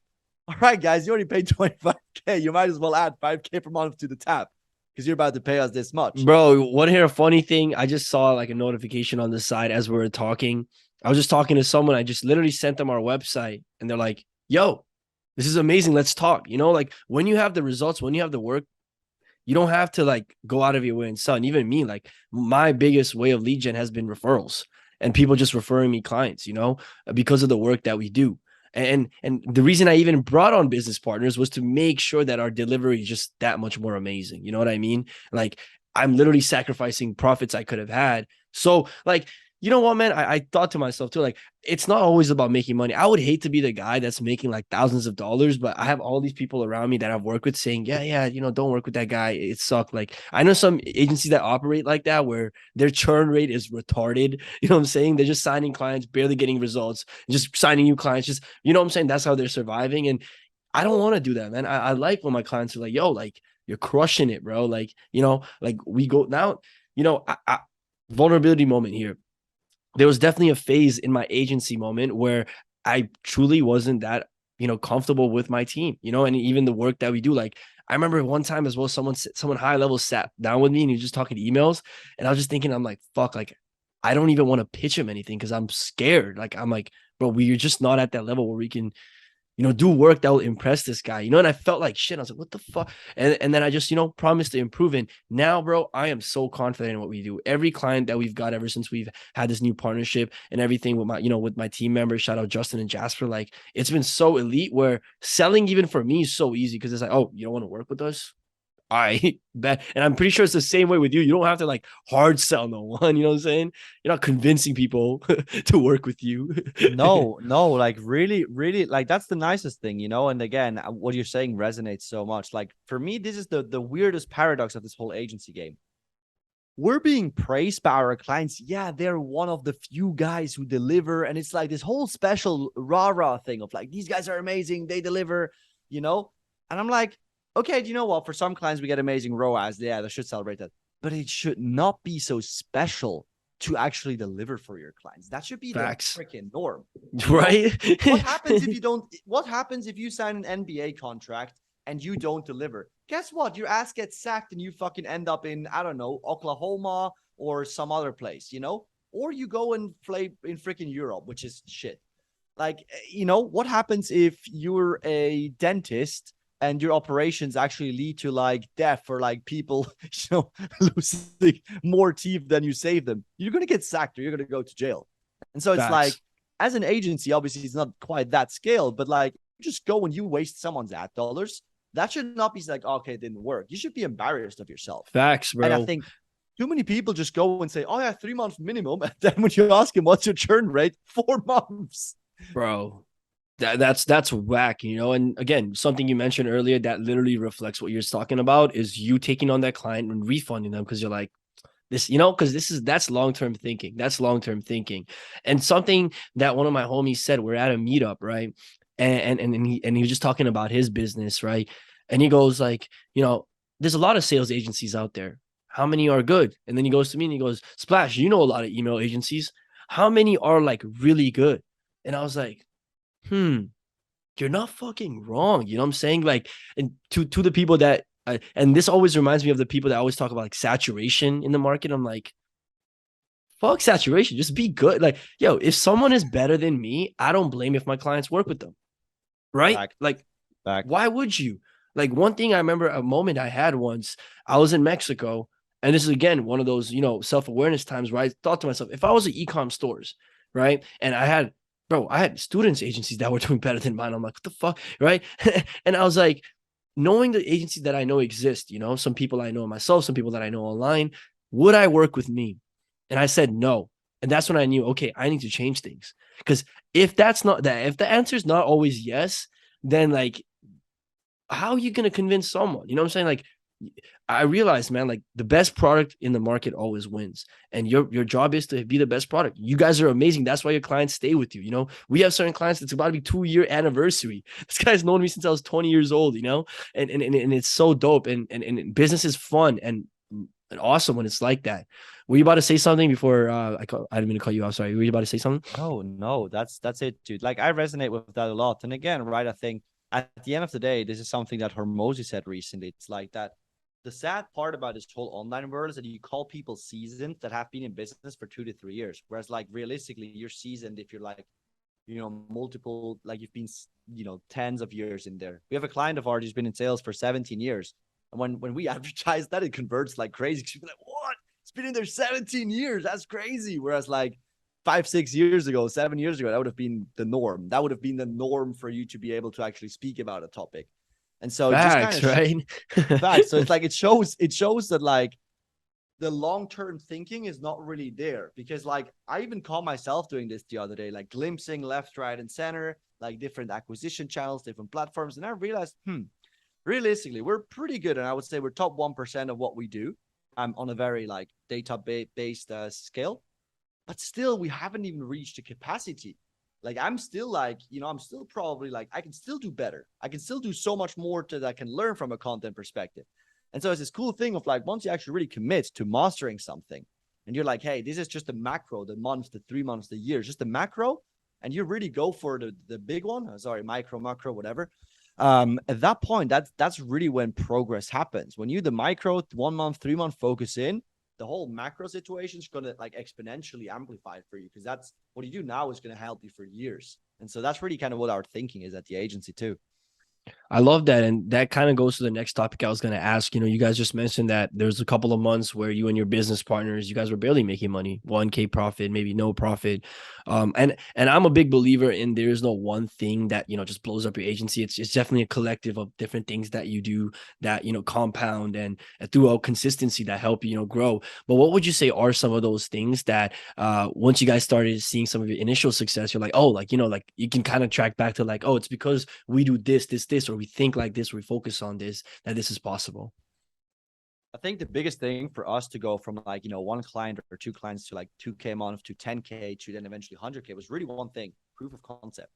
Speaker 3: all right, guys, you already paid 25K. You might as well add 5K per month to the tab because you're about to pay us this much.
Speaker 1: Bro, want to hear a funny thing? I just saw like a notification on the side as we were talking. I was just talking to someone. I just literally sent them our website and they're like, yo, this is amazing. Let's talk. Like when you have the results, when you have the work, you don't have to like go out of your way and sell. And even me, like my biggest way of lead gen has been referrals and people just referring me clients, because of the work that we do. And the reason I even brought on business partners was to make sure that our delivery is just that much more amazing. You know what I mean? Like I'm literally sacrificing profits I could have had. So like, you know what, man? I thought to myself too, like, it's not always about making money. I would hate to be the guy that's making like thousands of dollars, but I have all these people around me that I've worked with saying, yeah, don't work with that guy. It sucked. Like, I know some agencies that operate like that where their churn rate is retarded. You know what I'm saying? They're just signing clients, barely getting results, just signing new clients. Just, you know what I'm saying? That's how they're surviving. And I don't want to do that, man. I like when my clients are like, yo, like, you're crushing it, bro. Like, like we go now, vulnerability moment here. there was definitely a phase in my agency moment where I truly wasn't that, comfortable with my team, and even the work that we do. Like, I remember one time as well, someone high level sat down with me and he was just talking emails. And I was just thinking, I'm like, fuck, like, I don't even want to pitch him anything because I'm scared. Like, I'm like, bro, we're just not at that level where we can, do work that will impress this guy, and I felt like shit. I was like, what the fuck? And then I just, promised to improve. And now, bro, I am so confident in what we do. Every client that we've got ever since we've had this new partnership and everything with my team members, shout out Justin and Jasper, like it's been so elite where selling even for me is so easy because it's like, oh, you don't want to work with us? I bet. And I'm pretty sure it's the same way with you. You don't have to like hard sell no one. You know what I'm saying? You're not convincing people to work with you.
Speaker 3: No, like really, like that's the nicest thing, And again, what you're saying resonates so much. Like for me, this is the weirdest paradox of this whole agency game. We're being praised by our clients. Yeah, they're one of the few guys who deliver. And it's like this whole special rah-rah thing of like, these guys are amazing. They deliver, And I'm like, okay, do you know what? For some clients, we get amazing ROAS. Yeah, they should celebrate that. But it should not be so special to actually deliver for your clients. That should be
Speaker 1: Facts.
Speaker 3: the freaking norm.
Speaker 1: Right?
Speaker 3: What happens if you don't? What happens if you sign an NBA contract and you don't deliver? Guess what? Your ass gets sacked and you fucking end up in, I don't know, Oklahoma or some other place, Or you go and play in freaking Europe, which is shit. Like, what happens if you're a dentist and your operations actually lead to like death or like people, losing more teeth than you save them? You're going to get sacked or you're going to go to jail. And so it's
Speaker 1: Facts.
Speaker 3: like, as an agency, obviously it's not quite that scale, but like just go and you waste someone's ad dollars. That should not be like, okay, it didn't work. You should be embarrassed of yourself.
Speaker 1: Facts, bro.
Speaker 3: And I think too many people just go and say, oh yeah, 3 months minimum. And then when you ask him, what's your churn rate? 4 months.
Speaker 1: Bro, that's whack, And again, something you mentioned earlier that literally reflects what you're talking about is you taking on that client and refunding them because you're like, this, because that's long-term thinking. That's long-term thinking. And something that one of my homies said, we're at a meetup, right? And he was just talking about his business, right? And he goes like, there's a lot of sales agencies out there. How many are good? And then he goes to me and he goes, Splash, you know a lot of email agencies. How many are like really good? And I was like, you're not fucking wrong. You know what I'm saying? Like, and to the people that, and this always reminds me of the people that always talk about like saturation in the market. I'm like, fuck saturation. Just be good. Like, yo, if someone is better than me, I don't blame if my clients work with them. Right?
Speaker 3: Back.
Speaker 1: Like,
Speaker 3: Back.
Speaker 1: why would you? Like, one thing I remember a moment I had once, I was in Mexico, and this is again one of those, self-awareness times where I thought to myself, if I was at e-com stores, right? And I had students agencies that were doing better than mine. I'm like, what the fuck? Right. And I was like, knowing the agencies that I know exist, some people I know myself, some people that I know online, would I work with me? And I said no. And that's when I knew, okay, I need to change things. Because if that's not that, if the answer is not always yes, then like, how are you going to convince someone? You know what I'm saying? Like, I realized, man, like the best product in the market always wins. And your job is to be the best product. You guys are amazing. That's why your clients stay with you. We have certain clients that's about to be 2-year anniversary. This guy's known me since I was 20 years old, and it's so dope. And business is fun and awesome when it's like that. Were you about to say something before I didn't mean to cut you off? Sorry. Were you about to say something?
Speaker 3: No, that's it, dude. Like I resonate with that a lot. And again, right, I think at the end of the day, this is something that Moser said recently. It's like that. The sad part about this whole online world is that you call people seasoned that have been in business for 2 to 3 years. Whereas like realistically, you're seasoned if you're like, multiple, like you've been, tens of years in there. We have a client of ours who's been in sales for 17 years. And when we advertise that, it converts like crazy. She'd be like, what? It's been in there 17 years. That's crazy. Whereas like 5, 6 years ago, 7 years ago, that would have been the norm. That would have been the norm for you to be able to actually speak about a topic. And so
Speaker 1: Facts,
Speaker 3: just kind of
Speaker 1: right?
Speaker 3: facts. So it's like it shows that like the long-term thinking is not really there, because like I even caught myself doing this the other day, like glimpsing left, right, and center, like different acquisition channels, different platforms. And I realized, realistically, we're pretty good. And I would say we're top 1% of what we do on a very like data-based scale. But still, we haven't even reached the capacity. Like I'm still like, I'm still probably like, I can still do better. I can still do so much more that I can learn from a content perspective. And so it's this cool thing of like, once you actually really commit to mastering something, and you're like, hey, this is just the macro, the month, the 3 months, the year, just the macro, and you really go for the big one, sorry, micro, macro, whatever. At that point, that's really when progress happens. When you the micro 1 month, 3 month focus in, the whole macro situation is going to like exponentially amplify for you, because that's what you do now is going to help you for years. And so that's really kind of what our thinking is at the agency too.
Speaker 1: I love that. And that kind of goes to the next topic I was going to ask. You guys just mentioned that there's a couple of months where you and your business partners, you guys were barely making money, 1K profit, maybe no profit. And I'm a big believer in there is no one thing that, just blows up your agency. It's definitely a collective of different things that you do that, compound and throughout consistency that help you, grow. But what would you say are some of those things that once you guys started seeing some of your initial success, you're like, oh, like, like you can kind of track back to like, oh, it's because we do this, or we think like this, or we focus on this, that this is possible?
Speaker 3: I think the biggest thing for us to go from like, one client or 2 clients to like 2K a month to 10K to then eventually 100K was really one thing: proof of concept.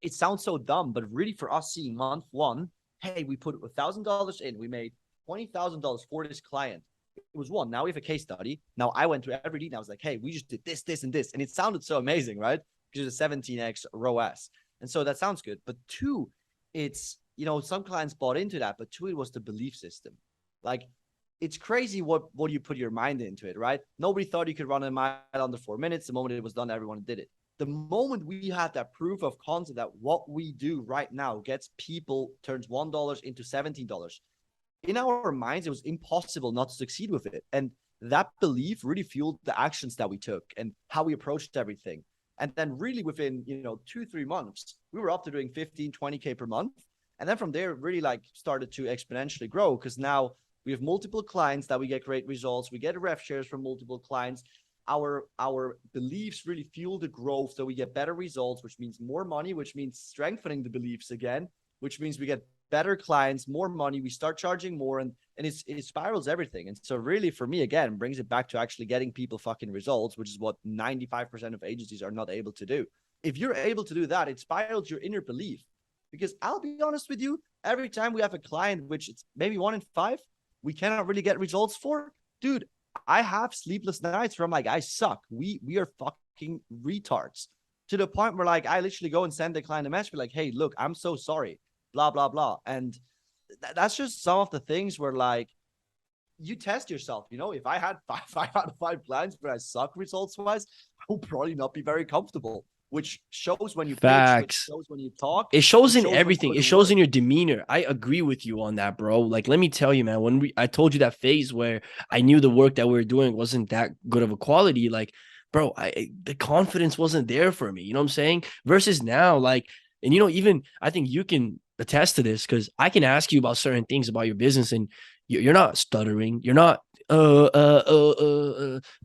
Speaker 3: It sounds so dumb, but really for us seeing month 1, hey, we put $1,000 in, we made $20,000 for this client. It was 1. Now we have a case study. Now I went to every deal and I was like, hey, we just did this, this, and this. And it sounded so amazing, right? Because it's a 17x ROAS. And so that sounds good. But 2, it's, some clients bought into that, but 2, it was the belief system. Like, it's crazy what you put your mind into it, right? Nobody thought you could run a mile under 4 minutes. The moment it was done, everyone did it. The moment we had that proof of concept that what we do right now gets people, turns $1 into $17, in our minds, it was impossible not to succeed with it. And that belief really fueled the actions that we took and how we approached everything. And then really within, 2-3 months, we were up to doing 15, 20K per month. And then from there, really like started to exponentially grow, because now we have multiple clients that we get great results. We get rev shares from multiple clients. Our beliefs really fuel the growth, so we get better results, which means more money, which means strengthening the beliefs again, which means we get better clients, more money, we start charging more, and it spirals everything. And so really for me, again, brings it back to actually getting people fucking results, which is what 95% of agencies are not able to do. If you're able to do that, it spirals your inner belief. Because I'll be honest with you, every time we have a client, which it's maybe 1 in 5, we cannot really get results for, dude, I have sleepless nights where I'm like, I suck. We are fucking retards, to the point where like I literally go and send the client a message, be like, hey, look, I'm so sorry, blah, blah, blah. And that's just some of the things where like you test yourself. If I had 5 out of 5 clients but I suck results wise, I will probably not be very comfortable, which shows when you pitch, which shows when you talk.
Speaker 1: It shows in everything. It shows in your demeanor. I agree with you on that, bro. Like, let me tell you, man, when I told you that phase where I knew the work that we were doing wasn't that good of a quality, like, bro, the confidence wasn't there for me. You know what I'm saying? Versus now, like, and even I think you can attest to this, because I can ask you about certain things about your business and you're not stuttering. You're not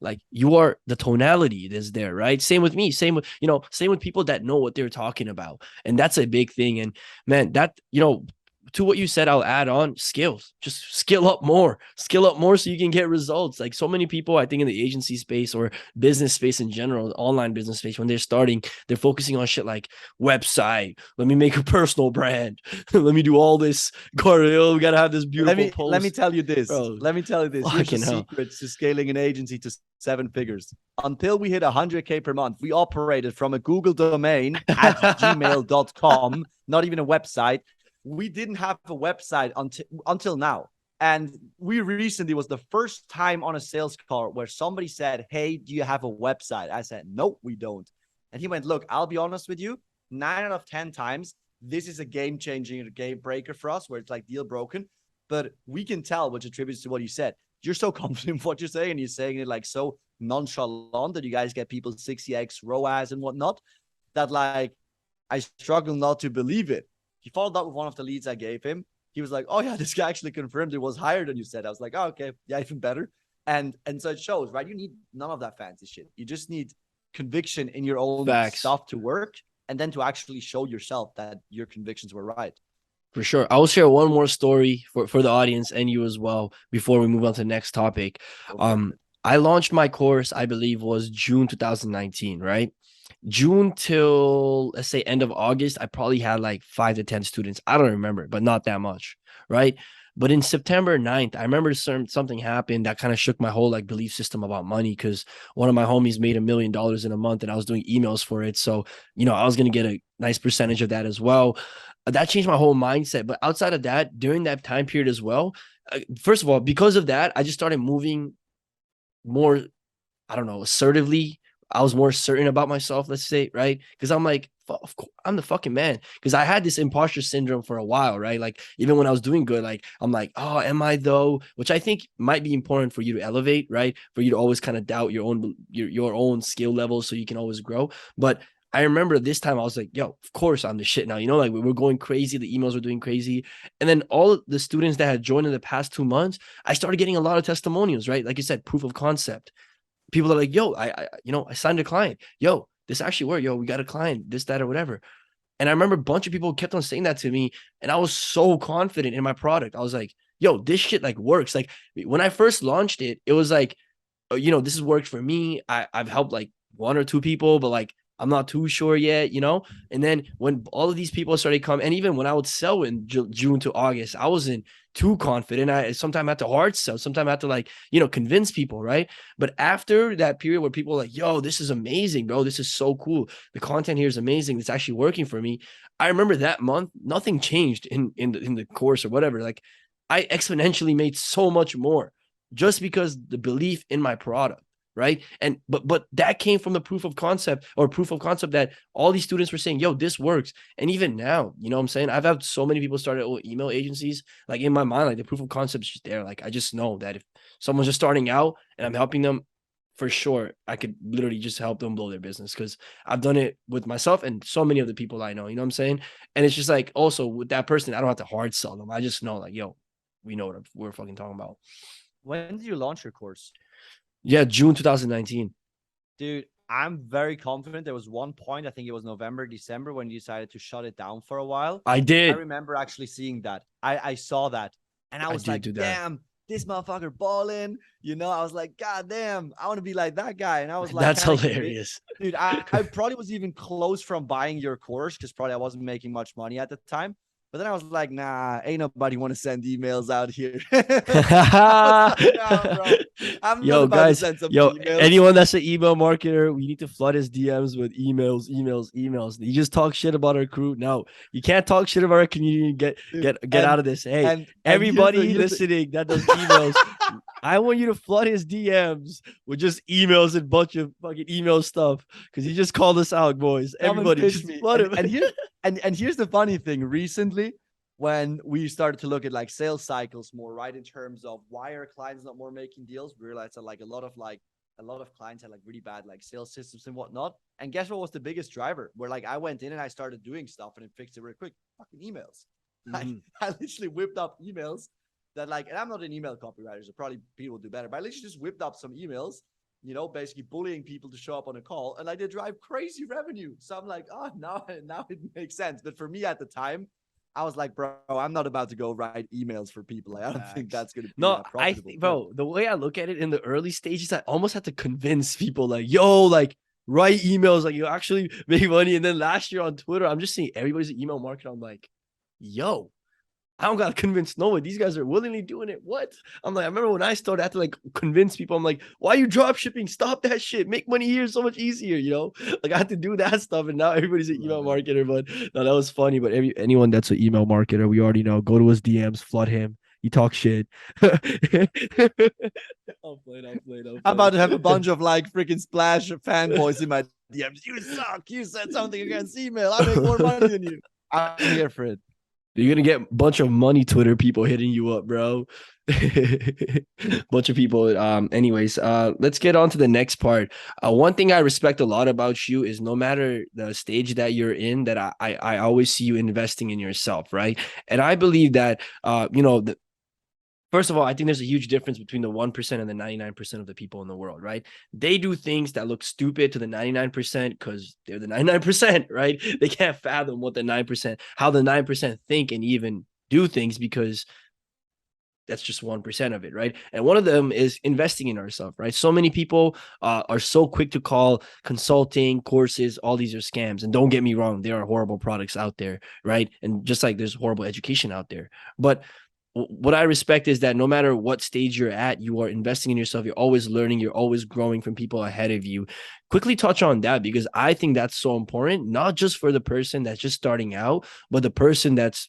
Speaker 1: like, you are, the tonality is there, right? Same with me, same with people that know what they're talking about. And that's a big thing. And man, that, to what you said, I'll add on skills. Just skill up more so you can get results. Like, so many people, I think, in the agency space or business space in general, online business space, when they're starting, they're focusing on shit like website. Let me make a personal brand. Let me do all this. We gotta have this beautiful post.
Speaker 3: Let me tell you this.
Speaker 1: Bro,
Speaker 3: Here's the secret to scaling an agency to 7 figures. Until we hit 100K per month, we operated from a Google domain at gmail.com, not even a website. We didn't have a website until now. And we recently was the first time on a sales call where somebody said, hey, do you have a website? I said, no, we don't. And he went, look, I'll be honest with you, 9 out of 10 times, this is a game-changing, game breaker for us, where it's like deal broken. But we can tell, which attributes to what you said. You're so confident in what you're saying, and you're saying it like so nonchalant that you guys get people 60x ROAS and whatnot, that like I struggle not to believe it. He followed up with one of the leads I gave him. He was like, oh yeah, this guy actually confirmed it was higher than you said. I was like, oh, okay, yeah, even better. And so it shows, right? You need none of that fancy shit. You just need conviction in your own stuff to work, and then to actually show yourself that your convictions were right.
Speaker 1: For sure. I will share one more story for the audience and you as well before we move on to the next topic. I launched my course, I believe was June 2019, right? June till let's say end of August, I probably had like 5 to 10 students. I don't remember, but not that much, right? But in September 9th, I remember something happened that kind of shook my whole like belief system about money because one of my homies made $1 million in a month and I was doing emails for it. So, I was gonna get a nice percentage of that as well. That changed my whole mindset. But outside of that, during that time period as well, first of all, because of that, I just started moving more, I don't know, assertively. I was more certain about myself, let's say, right? Because I'm like, of course, I'm the fucking man. Because I had this imposter syndrome for a while, right? Like even when I was doing good, like I'm like, oh, am I though? Which I think might be important for you to elevate, right? For you to always kind of doubt your own skill level, so you can always grow. But I remember this time I was like, yo, of course I'm the shit now. Like we were going crazy. The emails were doing crazy. And then all the students that had joined in the past 2 months, I started getting a lot of testimonials, right? Like you said, proof of concept. People are like, yo, I signed a client. Yo, this actually worked. Yo, we got a client, this, that, or whatever. And I remember a bunch of people kept on saying that to me. And I was so confident in my product. I was like, yo, this shit like works. Like when I first launched it, it was like, this has worked for me. I've helped like 1 or 2 people, but like I'm not too sure yet. And then when all of these people started coming, and even when I would sell in June to August, I wasn't too confident. I sometimes had to hard sell, sometimes I had to like, convince people, right? But after that period where people are like, yo, this is amazing, bro. This is so cool. The content here is amazing. It's actually working for me. I remember that month, nothing changed in the course or whatever. Like I exponentially made so much more just because the belief in my product, right? And but that came from the proof of concept that all these students were saying, yo, this works. And even now, you know what I'm saying? I've had so many people started email agencies. Like in my mind, like the proof of concept is just there. Like I just know that if someone's just starting out and I'm helping them, for sure, I could literally just help them blow their business because I've done it with myself and so many of the people I know. You know what I'm saying? And it's just like also with that person, I don't have to hard sell them. I just know like, yo, we know what we're fucking talking about.
Speaker 3: When did you launch your course?
Speaker 1: Yeah, June 2019.
Speaker 3: Dude, I'm very confident. There was one point, I think it was November, December, when you decided to shut it down for a while.
Speaker 1: I
Speaker 3: I
Speaker 1: did.
Speaker 3: remember actually seeing that. I saw that. And I
Speaker 1: I
Speaker 3: was
Speaker 1: did
Speaker 3: like,
Speaker 1: do that.
Speaker 3: damn, this motherfucker balling. I was like, God damn, I want to be like that guy. And I was like,
Speaker 1: That's
Speaker 3: kind of convinced.
Speaker 1: hilarious.
Speaker 3: Dude, I probably was even close from buying your course because probably I wasn't making much money at the time. But then I was like, nah, ain't nobody want to send emails out here. I was like, nah, bro. I'm not
Speaker 1: Yo,
Speaker 3: about to
Speaker 1: guys,
Speaker 3: send some
Speaker 1: yo,
Speaker 3: emails.
Speaker 1: anyone that's an email marketer, we need to flood his DMs with emails. You just talk shit about our crew. No, you can't talk shit about our community and get
Speaker 3: Dude,
Speaker 1: get out of this. Hey,
Speaker 3: and
Speaker 1: everybody
Speaker 3: here's the
Speaker 1: listening that does emails, I want you to flood his DMs with just emails and bunch of fucking email stuff because he just called us out, boys.
Speaker 3: come and
Speaker 1: Everybody,
Speaker 3: pitch
Speaker 1: just
Speaker 3: me.
Speaker 1: flood him.
Speaker 3: And here's the funny thing. Recently, when we started to look at like sales cycles more, right, in terms of why are clients not more making deals, we realized that like a lot of clients had like really bad like sales systems and whatnot. And guess what was the biggest driver? Where like I went in and I started doing stuff and it fixed it really quick. Fucking emails.
Speaker 1: Mhm.
Speaker 3: I literally whipped up emails that like, and I'm not an email copywriter, so probably people do better, but I literally just whipped up some emails, basically bullying people to show up on a call, and like they drive crazy revenue. So I'm like, oh, now it makes sense. But for me at the time, I was like, bro, I'm not about to go write emails for people. I don't think that's going to be
Speaker 1: No, I
Speaker 3: profitable.
Speaker 1: think, bro, the way I look at it in the early stages, I almost had to convince people like, yo, like write emails, like you actually make money. And then last year on Twitter, I'm just seeing everybody's an email marketer. I'm like, yo, I don't gotta convince no one. These guys are willingly doing it. What? I'm like, I remember when I started, I had to like convince people. I'm like, why are you drop shipping? Stop that shit. Make money here so much easier. Like I had to do that stuff, and now everybody's an email marketer. But no, that was funny. But anyone that's an email marketer, we already know. Go to his DMs, flood him. He talks shit. I'll play it.
Speaker 3: I'm about to have a bunch of like freaking Splash fanboys in my DMs. You suck. You said something against email. I make more money than you. I'm here for it.
Speaker 1: You're gonna get a bunch of money Twitter people hitting you up, bro. Bunch of people. Anyways, let's get on to the next part. One thing I respect a lot about you is no matter the stage that you're in, that I always see you investing in yourself, right? And I believe that first of all, I think there's a huge difference between the 1% and the 99% of the people in the world, right? They do things that look stupid to the 99% because they're the 99%, right? They can't fathom what the 9%, how the 9% think and even do things because that's just 1% of it, right? And one of them is investing in ourselves, right? So many people are so quick to call consulting, courses, all these are scams. And don't get me wrong, there are horrible products out there, right? And just like there's horrible education out there. But what I respect is that no matter what stage you're at, you are investing in yourself. You're always learning. You're always growing from people ahead of you. Quickly touch on that, because I think that's so important, not just for the person that's just starting out, but the person that's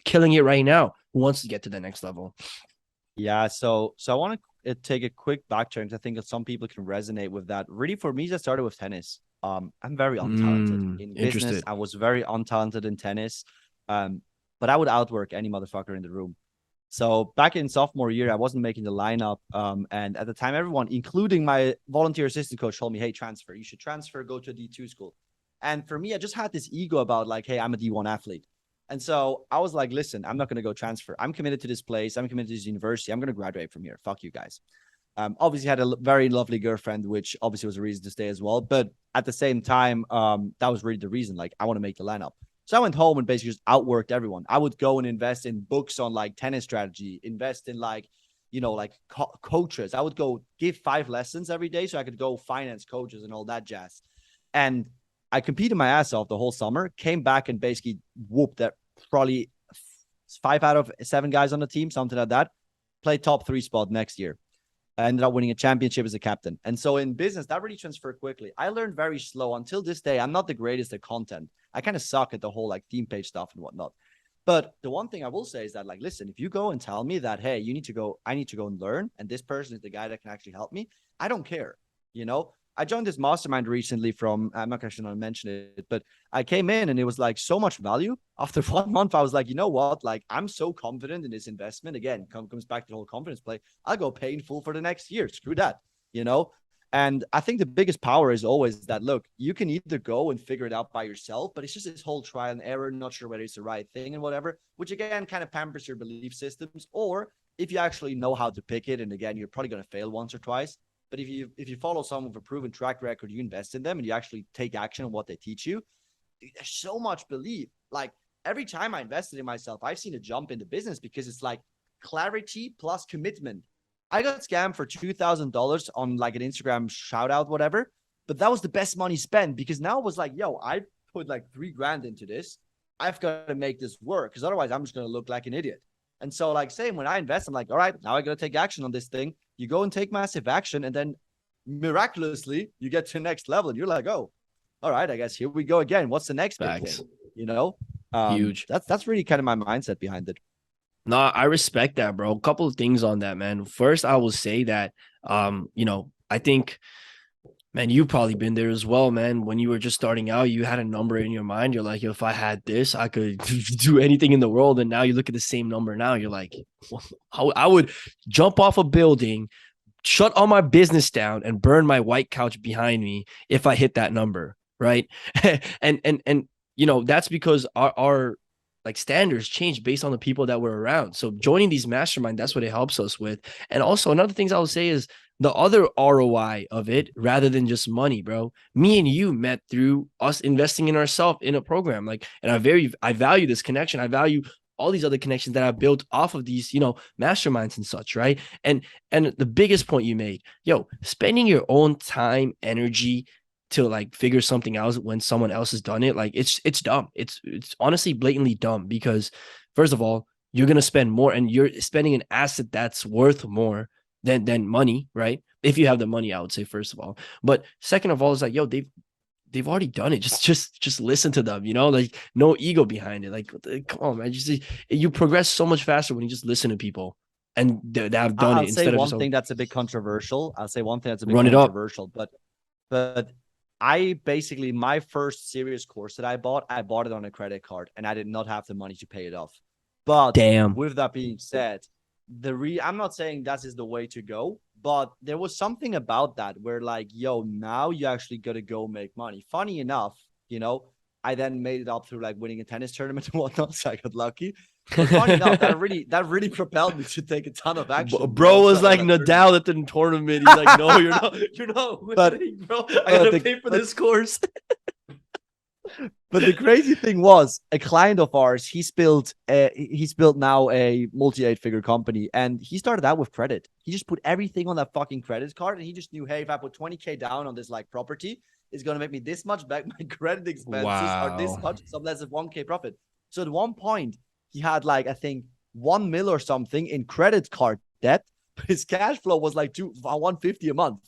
Speaker 1: killing it right now who wants to get to the next level.
Speaker 3: Yeah. So I want to take a quick back turn, because I think that some people can resonate with that. Really, for me, that started with tennis. I'm very untalented in business. I was very untalented in tennis. But I would outwork any motherfucker in the room. So back in sophomore year, I wasn't making the lineup. And at the time, everyone, including my volunteer assistant coach, told me, hey, transfer. You should transfer, go to a D2 school. And for me, I just had this ego about like, hey, I'm a D1 athlete. And so I was like, listen, I'm not going to go transfer. I'm committed to this place. I'm committed to this university. I'm going to graduate from here. Fuck you guys. Obviously had a very lovely girlfriend, which obviously was a reason to stay as well. But at the same time, that was really the reason. Like, I want to make the lineup. So I went home and basically just outworked everyone. I would go and invest in books on like tennis strategy, invest in like, you know, like coaches. I would go give 5 lessons every day so I could go finance coaches and all that jazz. And I competed my ass off the whole summer, came back and basically whooped that probably 5 out of 7 guys on the team, something like that. Played top 3 spot next year. I ended up winning a championship as a captain. And so in business, that really transferred quickly. I learned very slow. Until this day, I'm not the greatest at content. I kind of suck at the whole like theme page stuff and whatnot. But the one thing I will say is that, like, listen, if you go and tell me that, hey, I need to go and learn, and this person is the guy that can actually help me, I don't care. You know, I joined this mastermind recently from, I'm not actually going to mention it, but I came in and it was like so much value. After 1 month, I was like, you know what? Like, I'm so confident in this investment. Again, comes back to the whole confidence play. I'll go pay in full for the next year. Screw that, you know? And I think the biggest power is always that, look, you can either go and figure it out by yourself, but it's just this whole trial and error, not sure whether it's the right thing and whatever, which again, kind of pampers your belief systems. Or if you actually know how to pick it, and again, you're probably going to fail once or twice. But if you follow someone with a proven track record, you invest in them and you actually take action on what they teach you, there's so much belief. Like, every time I invested in myself, I've seen a jump in the business because it's like clarity plus commitment. I got scammed for $2,000 on like an Instagram shout out, whatever. But that was the best money spent, because now it was like, yo, I put like $3,000 into this. I've got to make this work, because otherwise I'm just going to look like an idiot. And so, like, same when I invest, I'm like, all right, now I got to take action on this thing. You go and take massive action, and then miraculously you get to the next level, and you're like, oh, all right, I guess here we go again. What's the next big thing? You know,
Speaker 1: Huge.
Speaker 3: That's really kind of my mindset behind it.
Speaker 1: No, I respect that, bro. A couple of things on that, man. First, I will say that, you know, I think, man, you've probably been there as well, man. When you were just starting out, you had a number in your mind. You're like, if I had this, I could do anything in the world. And now you look at the same number now. You're like, well, I would jump off a building, shut all my business down, and burn my white couch behind me if I hit that number, right? and you know, that's because our like standards change based on the people that we're around. So joining these mastermind, that's what it helps us with. And also another things I would say is the other ROI of it, rather than just money, bro. Me and you met through us investing in ourselves in a program. Like, and I value this connection. I value all these other connections that I built off of these, you know, masterminds and such, right? And the biggest point you made, yo, spending your own time, energy to like figure something out when someone else has done it, like it's dumb. It's honestly blatantly dumb, because first of all, you're gonna spend more, and you're spending an asset that's worth more than money, right? If you have the money, I would say, first of all. But second of all, it's like, yo, they've already done it. Just listen to them, you know, like no ego behind it. Like, come on, man. You progress so much faster when you just listen to people and they have done it.
Speaker 3: I'll say one thing that's a bit controversial. But I basically, my first serious course that I bought it on a credit card, and I did not have the money to pay it off. But with that being said, I'm not saying that is the way to go, but there was something about that where like, yo, now you actually got to go make money. Funny enough, you know, I then made it up through like winning a tennis tournament and whatnot, so I got lucky. But funny enough, that really propelled me to take a ton of action.
Speaker 1: Bro was like Nadal at the tournament. He's like, no, you're not winning, bro. I gotta pay for this course.
Speaker 3: But the crazy thing was, a client of ours, he's built now a multi 8-figure company, and he started out with credit. He just put everything on that fucking credit card, and he just knew, hey, if I put 20K down on this like property, it's gonna make me this much back. My credit expenses are this
Speaker 1: Wow.
Speaker 3: much, so I'm less than 1K profit. So at one point, he had like, I think 1 mil or something in credit card debt, but his cash flow was like 150 a month.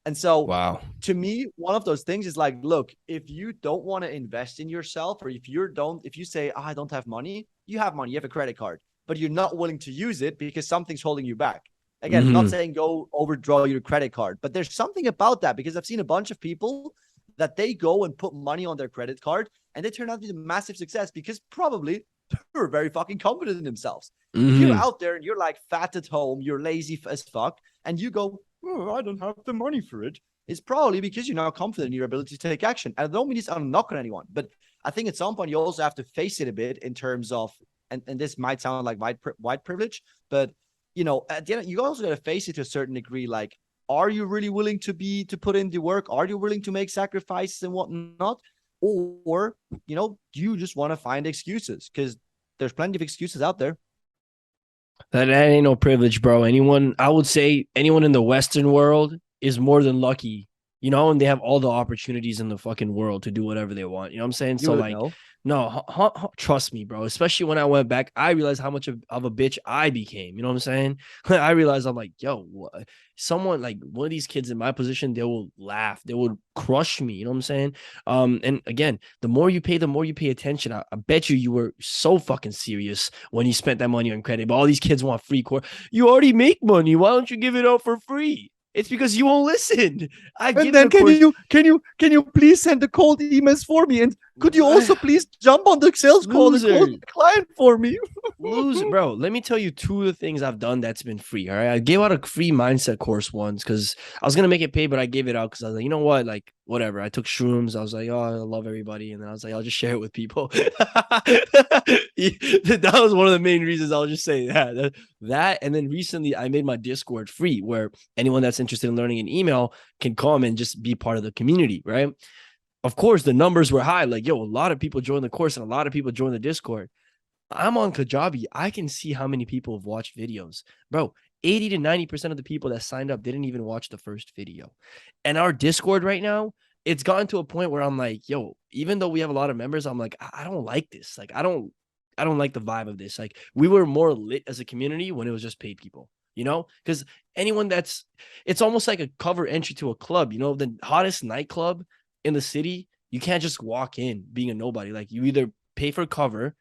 Speaker 3: And so
Speaker 1: Wow.
Speaker 3: to me, one of those things is like, look, if you don't want to invest in yourself, or if you say, oh, I don't have money, you have money, you have a credit card, but you're not willing to use it because something's holding you back. Again, not saying go overdraw your credit card, but there's something about that, because I've seen a bunch of people that they go and put money on their credit card and they turn out to be a massive success because probably they're very fucking confident in themselves. If you're out there and you're like fat at home, you're lazy as fuck, and you go, oh, I don't have the money for it, it's probably because you're not confident in your ability to take action. And I don't mean this on knock on anyone, but I think at some point you also have to face it a bit in terms of, and this might sound like white privilege, but you know, at the end, you also got to face it to a certain degree. Like, are you really willing to put in the work? Are you willing to make sacrifices and whatnot? Or, you know, do you just want to find excuses? Because there's plenty of excuses out there.
Speaker 1: That ain't no privilege, bro. I would say anyone in the Western world is more than lucky, and they have all the opportunities in the fucking world to do whatever they want. You know what I'm saying?
Speaker 3: You
Speaker 1: So
Speaker 3: would
Speaker 1: like,
Speaker 3: know.
Speaker 1: no, trust me, bro. Especially when I went back, I realized how much of a bitch I became. You know what I'm saying? I realized I'm like, yo, what? Someone like one of these kids in my position, they will laugh. They would crush me. You know what I'm saying? And again, the more you pay attention. I bet you were so fucking serious when you spent that money on credit. But all these kids want free course. You already make money. Why don't you give it out for free? It's because you won't listen.
Speaker 3: And then can you please send the cold emails for me? And could you also please jump on the sales call and call the client for me?
Speaker 1: Loser, bro. Let me tell you two of the things I've done that's been free. All right. I gave out a free mindset course once because I was gonna make it pay, but I gave it out because I was like, you know what? Like, whatever. I took shrooms. I was like, oh, I love everybody. And then I was like, I'll just share it with people. That was one of the main reasons. I'll just say that. And then recently I made my Discord free where anyone that's interested in learning an email can come and just be part of the community, right? Of course, the numbers were high. Like, yo, a lot of people joined the course and a lot of people joined the Discord. I'm on Kajabi. I can see how many people have watched videos. Bro, 80 to 90% of the people that signed up didn't even watch the first video. And our Discord right now, it's gotten to a point where I'm like, yo, even though we have a lot of members, I'm like, I don't like this. Like, I don't like the vibe of this. Like, we were more lit as a community when it was just paid people, because it's almost like a cover entry to a club, the hottest nightclub in the city. You can't just walk in being a nobody. Like, you either pay for cover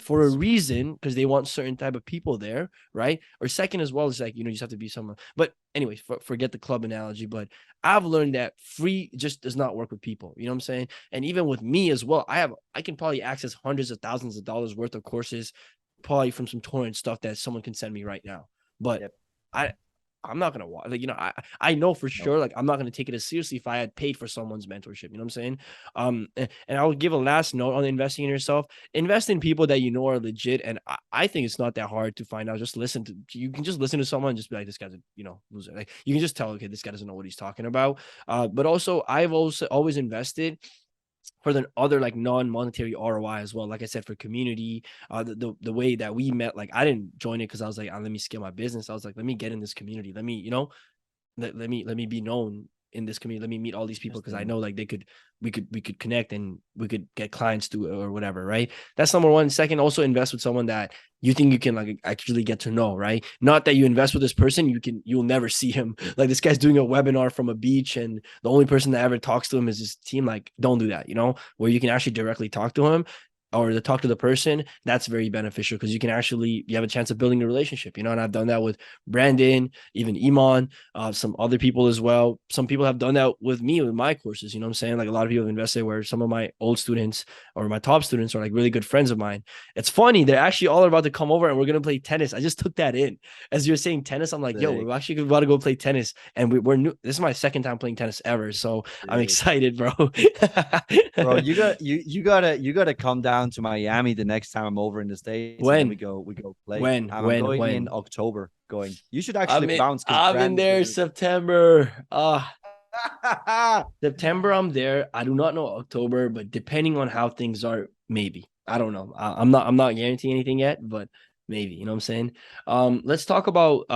Speaker 1: for a reason because they want certain type of people there, right? Or second as well is like, you just have to be someone. But anyway, forget the club analogy. But I've learned that free just does not work with people. You know what I'm saying? And even with me as well, I can probably access hundreds of thousands of dollars worth of courses, probably from some torrent stuff that someone can send me right now. But I'm not gonna watch. Like, I know for sure. Like, I'm not gonna take it as seriously if I had paid for someone's mentorship. You know what I'm saying? And I would give a last note on investing in yourself. Invest in people that are legit. And I think it's not that hard to find out. You can just listen to someone and just be like, this guy's a loser. Like, you can just tell, okay, this guy doesn't know what he's talking about. But also, I've also always invested for the other like non-monetary ROI as well. Like I said, for community, the way that we met, like I didn't join it because I was like, let me scale my business. I was like, let me get in this community. Let me, let me be known in this community. Let me meet all these people because I know like we could connect and we could get clients to or whatever, right? That's number one. Second, also invest with someone that you think you can like actually get to know, right? Not that you invest with this person, you'll never see him. Like, this guy's doing a webinar from a beach and the only person that ever talks to him is his team. Like, don't do that, where you can actually directly talk to him or to talk to the person. That's very beneficial because you have a chance of building a relationship, and I've done that with Brandon, even Iman, some other people as well. Some people have done that with me with my courses. You know what I'm saying? Like, a lot of people have invested where some of my old students or my top students are like really good friends of mine. It's funny. They're actually all about to come over and we're going to play tennis. I just took that in as you're saying tennis. I'm like, yo, we're actually about to go play tennis. And we're new. This is my second time playing tennis ever. So I'm excited, bro.
Speaker 3: Bro, you gotta come down to Miami the next time I'm over in the States.
Speaker 1: When?
Speaker 3: And then we go play.
Speaker 1: When?
Speaker 3: I'm
Speaker 1: When?
Speaker 3: going
Speaker 1: When?
Speaker 3: in October. You should actually bounce.
Speaker 1: I'm in there September. September, I'm there. I do not know October, but depending on how things are, maybe. I don't know. I'm not guaranteeing anything yet, but maybe. You know what I'm saying? Let's talk about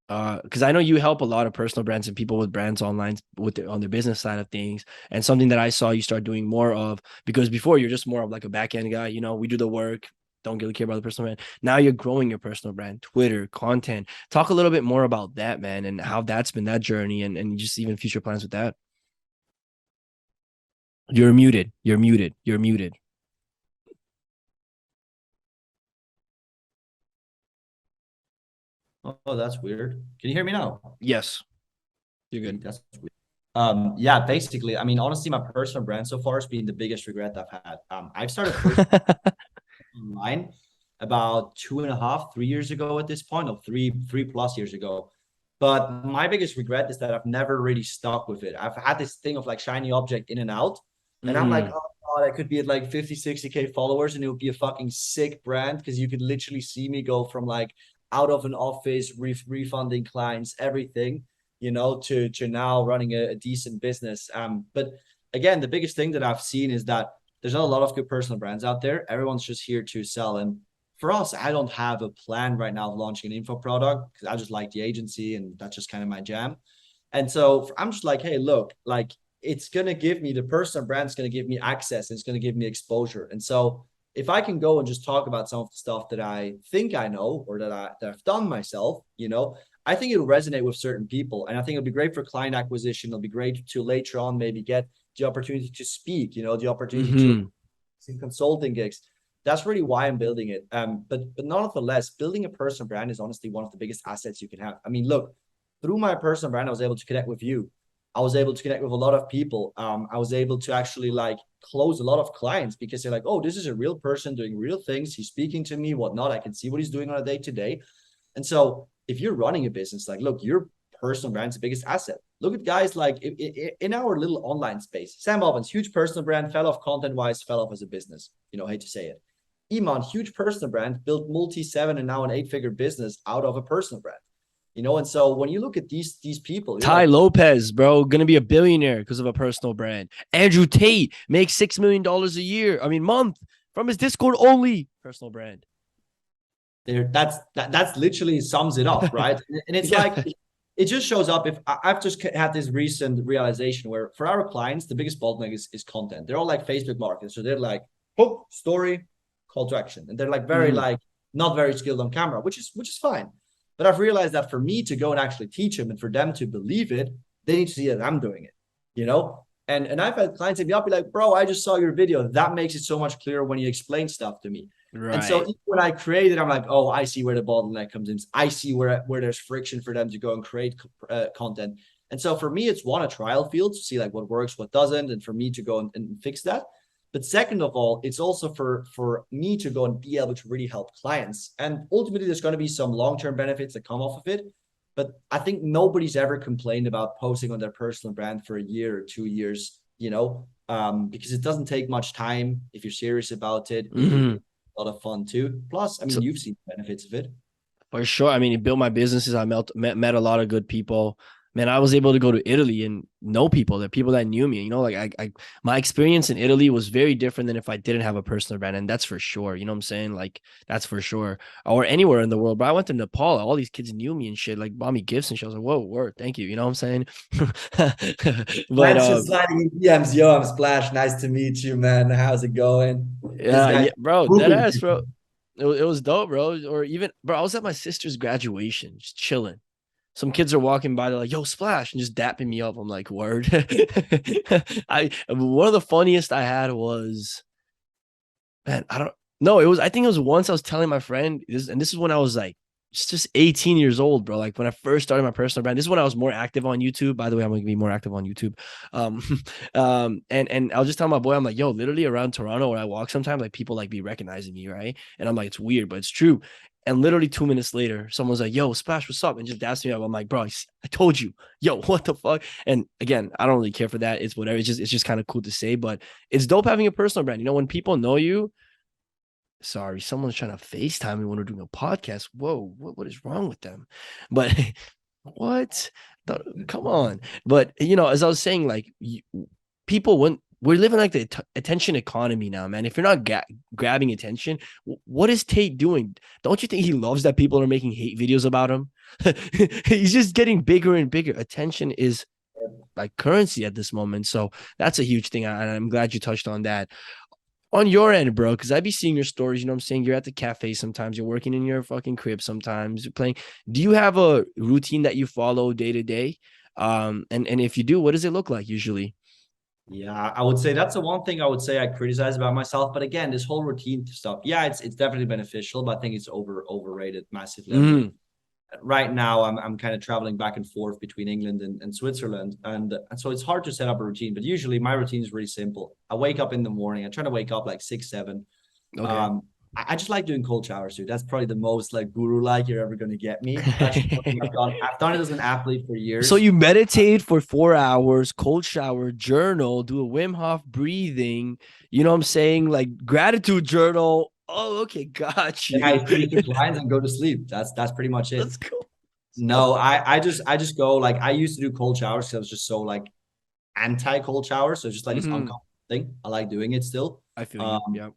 Speaker 1: because I know you help a lot of personal brands and people with brands online on their business side of things. And something that I saw you start doing more of, because before you're just more of like a back end guy, we do the work, don't really care about the personal brand. Now you're growing your personal brand, Twitter, content. Talk a little bit more about that, man, and how that's been that journey and just even future plans with that. You're muted. You're muted. You're muted.
Speaker 3: Oh, that's weird. Can you hear me now?
Speaker 1: Yes, you're good.
Speaker 3: That's weird. Yeah, basically, I mean, honestly, my personal brand so far has been the biggest regret I've had. I've started first online about 2.5, 3 years ago at this point, or three plus years ago. But my biggest regret is that I've never really stuck with it. I've had this thing of like shiny object in and out. And I'm like, oh God, I could be at like 50, 60K followers and it would be a fucking sick brand because you could literally see me go from like out of an office, refunding clients, everything, to now running a decent business. But again, the biggest thing that I've seen is that there's not a lot of good personal brands out there. Everyone's just here to sell. And for us, I don't have a plan right now of launching an info product because I just like the agency and that's just kind of my jam. And so I'm just like, hey, look, like it's going to give me the personal brand's going to give me access and it's going to give me exposure. And so if I can go and just talk about some of the stuff that I think I know or that I've done myself, I think it'll resonate with certain people. And I think it'll be great for client acquisition. It'll be great to later on maybe get the opportunity to speak, the opportunity to consulting gigs. That's really why I'm building it. But nonetheless, building a personal brand is honestly one of the biggest assets you can have. I mean, look, through my personal brand, I was able to connect with you. I was able to connect with a lot of people. I was able to actually like close a lot of clients because they're like, oh, this is a real person doing real things. He's speaking to me, whatnot. I can see what he's doing on a day to day. And so if you're running a business, like, look, your personal brand's the biggest asset. Look at guys like in our little online space. Sam Albans, huge personal brand, fell off content-wise, fell off as a business. Hate to say it. Iman, huge personal brand, built multi-7 and now an 8-figure business out of a personal brand. And so when you look at these people,
Speaker 1: Ty Lopez, bro, gonna be a billionaire because of a personal brand. Andrew Tate makes $6 million a month from his Discord only personal brand.
Speaker 3: That's literally sums it up, right? And it's like it just shows up. If I've just had this recent realization where for our clients, the biggest bottleneck is content. They're all like Facebook marketers, so they're like hook, story, call to action, and they're like very like not very skilled on camera, which is fine. But I've realized that for me to go and actually teach them and for them to believe it, they need to see that I'm doing it, And I've had clients hit me up, be like, bro, I just saw your video. That makes it so much clearer when you explain stuff to me. Right. And so when I create it, I'm like, oh, I see where the bottleneck comes in. I see where there's friction for them to go and create content. And so for me, it's a trial field to see like what works, what doesn't, and for me to go and fix that. But second of all, it's also for me to go and be able to really help clients. And ultimately, there's going to be some long-term benefits that come off of it. But I think nobody's ever complained about posting on their personal brand for a year or 2 years, because it doesn't take much time if you're serious about it. It's a lot of fun too. Plus, you've seen the benefits of it.
Speaker 1: For sure. It built my businesses. I met a lot of good people. Man, I was able to go to Italy and know people, the people that knew me. My experience in Italy was very different than if I didn't have a personal brand, and that's for sure. You know what I'm saying? Like that's for sure. Or anywhere in the world. But I went to Nepal. All these kids knew me and shit. Like bought me gifts and shit. I was like, whoa, word, thank you. You know what I'm saying?
Speaker 3: But just sliding in DMs, yo, I'm Splash. Nice to meet you, man. How's it going?
Speaker 1: Yeah, bro. That ass, bro. It was dope, bro. Or even, bro, I was at my sister's graduation, just chilling. Some kids are walking by, they're like, yo, Splash, and just dapping me up. I'm like, word. One of the funniest I had was, man, I think it was once I was telling my friend, this is when I was like, just 18 years old, bro. Like when I first started my personal brand, this is when I was more active on YouTube. By the way, I'm going to be more active on YouTube. And I'll just tell my boy, I'm like, yo, literally around Toronto where I walk sometimes, like people like be recognizing me, right? And I'm like, it's weird, but it's true. And literally 2 minutes later, someone's like, yo, Splash, what's up? And just daps me up. I'm like, bro, I told you, yo, what the fuck? And again, I don't really care for that. It's whatever. It's just kind of cool to say, but it's dope having a personal brand. When people know you, sorry, someone's trying to FaceTime me when we're doing a podcast. Whoa, what is wrong with them? But What? Come on. But as I was saying, like people when we're living like the attention economy now, man. If you're not grabbing attention, what is Tate doing? Don't you think he loves that people are making hate videos about him? He's just getting bigger and bigger. Attention is like currency at this moment. So that's a huge thing. And I'm glad you touched on that. On your end, bro, because I be seeing your stories, you know what I'm saying? You're at the cafe sometimes, you're working in your fucking crib sometimes, you're playing. Do you have a routine that you follow day to day? And if you do, what does it look like usually?
Speaker 4: Yeah, I would say that's the one thing I would say I criticize about myself. But again, this whole routine stuff, yeah, it's definitely beneficial, but I think it's overrated massively. I mean, right now I'm kind of traveling back and forth between England and Switzerland, and so it's hard to set up a routine. But usually my routine is really simple. I wake up in the morning. I try to wake up like 6, 7.
Speaker 1: Okay.
Speaker 4: I just like doing cold showers, dude. That's probably the most like guru-like you're ever gonna get me. That's just something I've done. I've done it as an athlete for years.
Speaker 1: So you meditate for 4 hours, cold shower, journal, do a Wim Hof breathing, you know what I'm saying? Like gratitude journal. Oh, okay, got you.
Speaker 4: And I finish the clients and go to sleep. That's pretty much it.
Speaker 1: That's cool.
Speaker 4: No, I just go like I used to do cold showers because I was just so like anti cold shower. So it's just like it's uncomfortable thing. I like doing it still.
Speaker 1: I feel you. Yeah.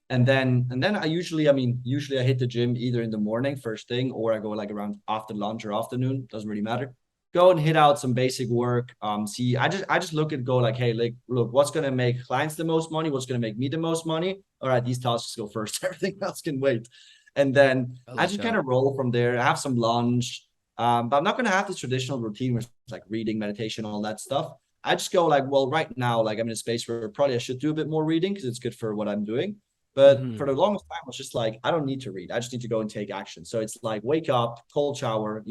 Speaker 4: And then I usually I hit the gym either in the morning first thing, or I go like around after lunch or afternoon. Doesn't really matter. Go and hit out some basic work. See, I just look and go like, hey, like look, what's gonna make clients the most money? What's gonna make me the most money? All right, these tasks go first. Everything else can wait. And then I just kind of roll from there. I have some lunch. But I'm not going to have this traditional routine where it's like reading, meditation, all that stuff. I just go like, well, right now, like I'm in a space where probably I should do a bit more reading because it's good for what I'm doing. But for the longest time, I was just like, I don't need to read. I just need to go and take action. So it's like wake up, cold shower,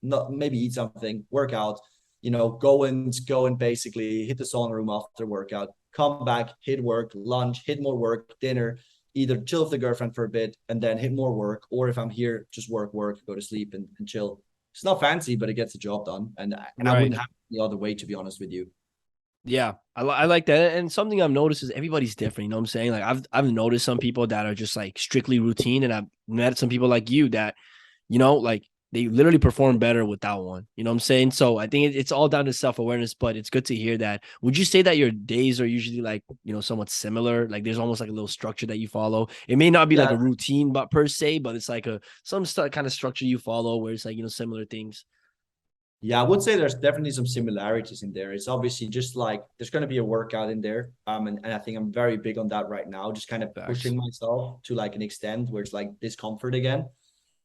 Speaker 4: not maybe eat something, work out, go and basically hit the sauna room after workout, come back, hit work, lunch, hit more work, dinner, either chill with the girlfriend for a bit and then hit more work. Or if I'm here, just work, go to sleep and chill. It's not fancy, but it gets the job done. And I wouldn't have it the other way, to be honest with you.
Speaker 1: Yeah, I like that. And something I've noticed is everybody's different. You know what I'm saying? Like I've noticed some people that are just like strictly routine, and I've met some people like you that, like they literally perform better without one. You know what I'm saying? So I think it's all down to self-awareness, but it's good to hear that. Would you say that your days are usually like, somewhat similar? Like there's almost like a little structure that you follow. It may not be like a routine, but per se, but it's like some kind of structure you follow where it's like, similar things.
Speaker 4: Yeah, I would say there's definitely some similarities in there. It's obviously just like there's going to be a workout in there. And I think I'm very big on that right now, just kind of pushing myself to like an extent where it's like discomfort again.